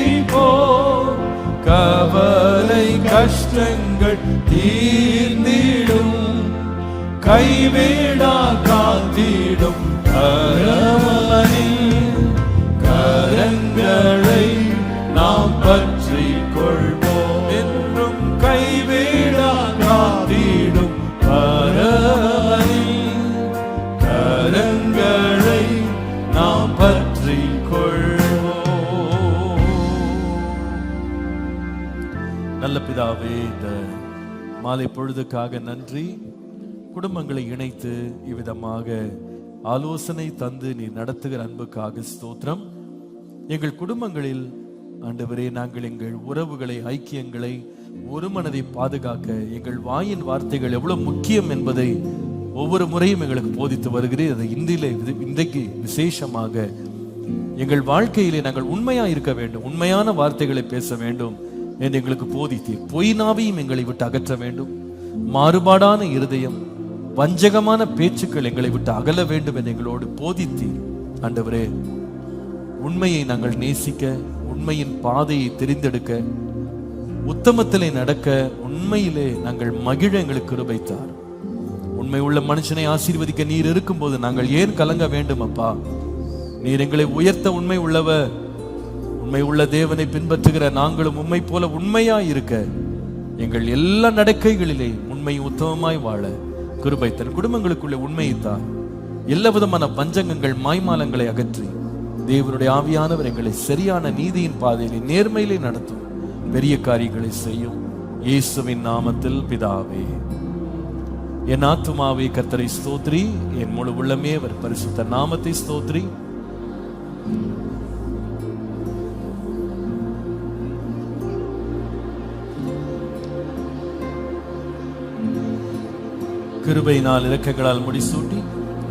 கவலை கஷ்டங்கள் தீர்ந்திடும், கைவிடா காத்திடும் அரவணையின் கரங்களை நாம் பற்றி கொள்வோம். என்றும் கைவிடா காத்திடும் அரவணையின் கரங்களை நாம் பற்றி கொள்வோம். நல்ல பிதாவே, இந்த மாலை பொழுதுக்காக நன்றி. குடும்பங்களை இணைத்து இவ்விதமாக ஆலோசனை தந்து நீ நடத்துகிற அன்புக்காக ஸ்தோத்திரம். எங்கள் குடும்பங்களில் ஆண்டவரே, நாங்கள் எங்கள் உறவுகளை, ஐக்கியங்களை, ஒரு மனதை பாதுகாக்க எங்கள் வாயின் வார்த்தைகள் எவ்வளவு முக்கியம் என்பதை ஒவ்வொரு முறையும் எங்களுக்கு போதித்து வருகிறேன். அதை இன்றைக்கு விசேஷமாக எங்கள் வாழ்க்கையிலே நாங்கள் உண்மையா இருக்க வேண்டும், உண்மையான வார்த்தைகளை பேச வேண்டும் என்று எங்களுக்கு போதித்தீர். பொய்னாவையும் எங்களை விட்டு அகற்ற வேண்டும். மாறுபாடான இருதயம், வஞ்சகமான பேச்சுக்கள் எங்களை விட்டு அகல வேண்டும் என்று எங்களோடு போதித்தீர். ஆண்டவரே, உண்மையை நாங்கள் நேசிக்க, உண்மையின் பாதையை தெரிந்தெடுக்க, உத்தமத்திலே நடக்க, உண்மையிலே நாங்கள் மகிழ எங்களுக்கு கிருபைத்தார். உண்மை உள்ள மனுஷனை ஆசீர்வதிக்க நீர் இருக்கும்போது நாங்கள் ஏன் கலங்க வேண்டும்? அப்பா, நீர் எங்களை உயர்த்த உண்மை உள்ளவர். உண்மை உள்ள தேவனை பின்பற்றுகிற நாங்களும் உண்மை போல உண்மையா இருக்க, எங்கள் எல்லா நடக்கைகளிலே உண்மை உத்தமமாய் வாழ கிருபை தன் குடும்பங்களுக்குள்ளே உண்மையைத்தான். எல்லா விதமான பஞ்சங்கங்கள், மாய்மாலங்களை அகற்றி தேவனுடைய ஆவியானவர் எங்களை சரியான நீதியின் பாதையிலே, நேர்மையிலே நடத்தும். பெரிய காரியங்களை செய்யும். இயேசுவின் நாமத்தில் பிதாவே. என் ஆத்துமாவே கர்த்தரை ஸ்தோத்ரி, என் முழு உள்ளமே அவர் பரிசுத்த நாமத்தை ஸ்தோத்ரி. கிருபையினால் இரக்கங்களால் முடிசூட்டி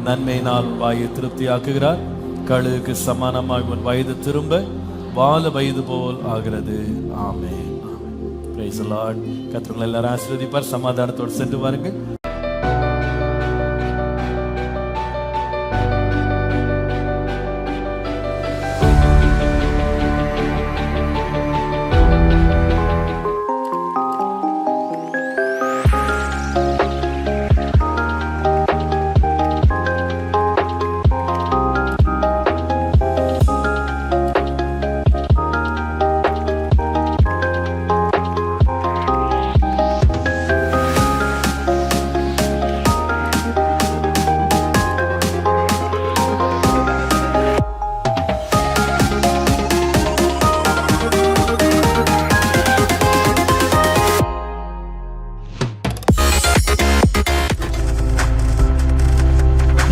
நன்மையினால் வாயை திருப்தியாக்குகிறார். கழுகுக்கு சமானமாக உன் வயது திரும்ப வால வயது போல் ஆகிறது. ஆமென். Praise the lord. கர்த்தர் எல்லாரும் ஆசீர்வதிப்பார். சமாதானத்தோடு சென்று வாருங்கள்.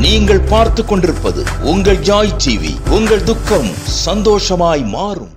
நீங்கள் பார்த்துக் கொண்டிருப்பது உங்கள் ஜாய் டிவி. உங்கள் துக்கம் சந்தோஷமாய் மாறும்.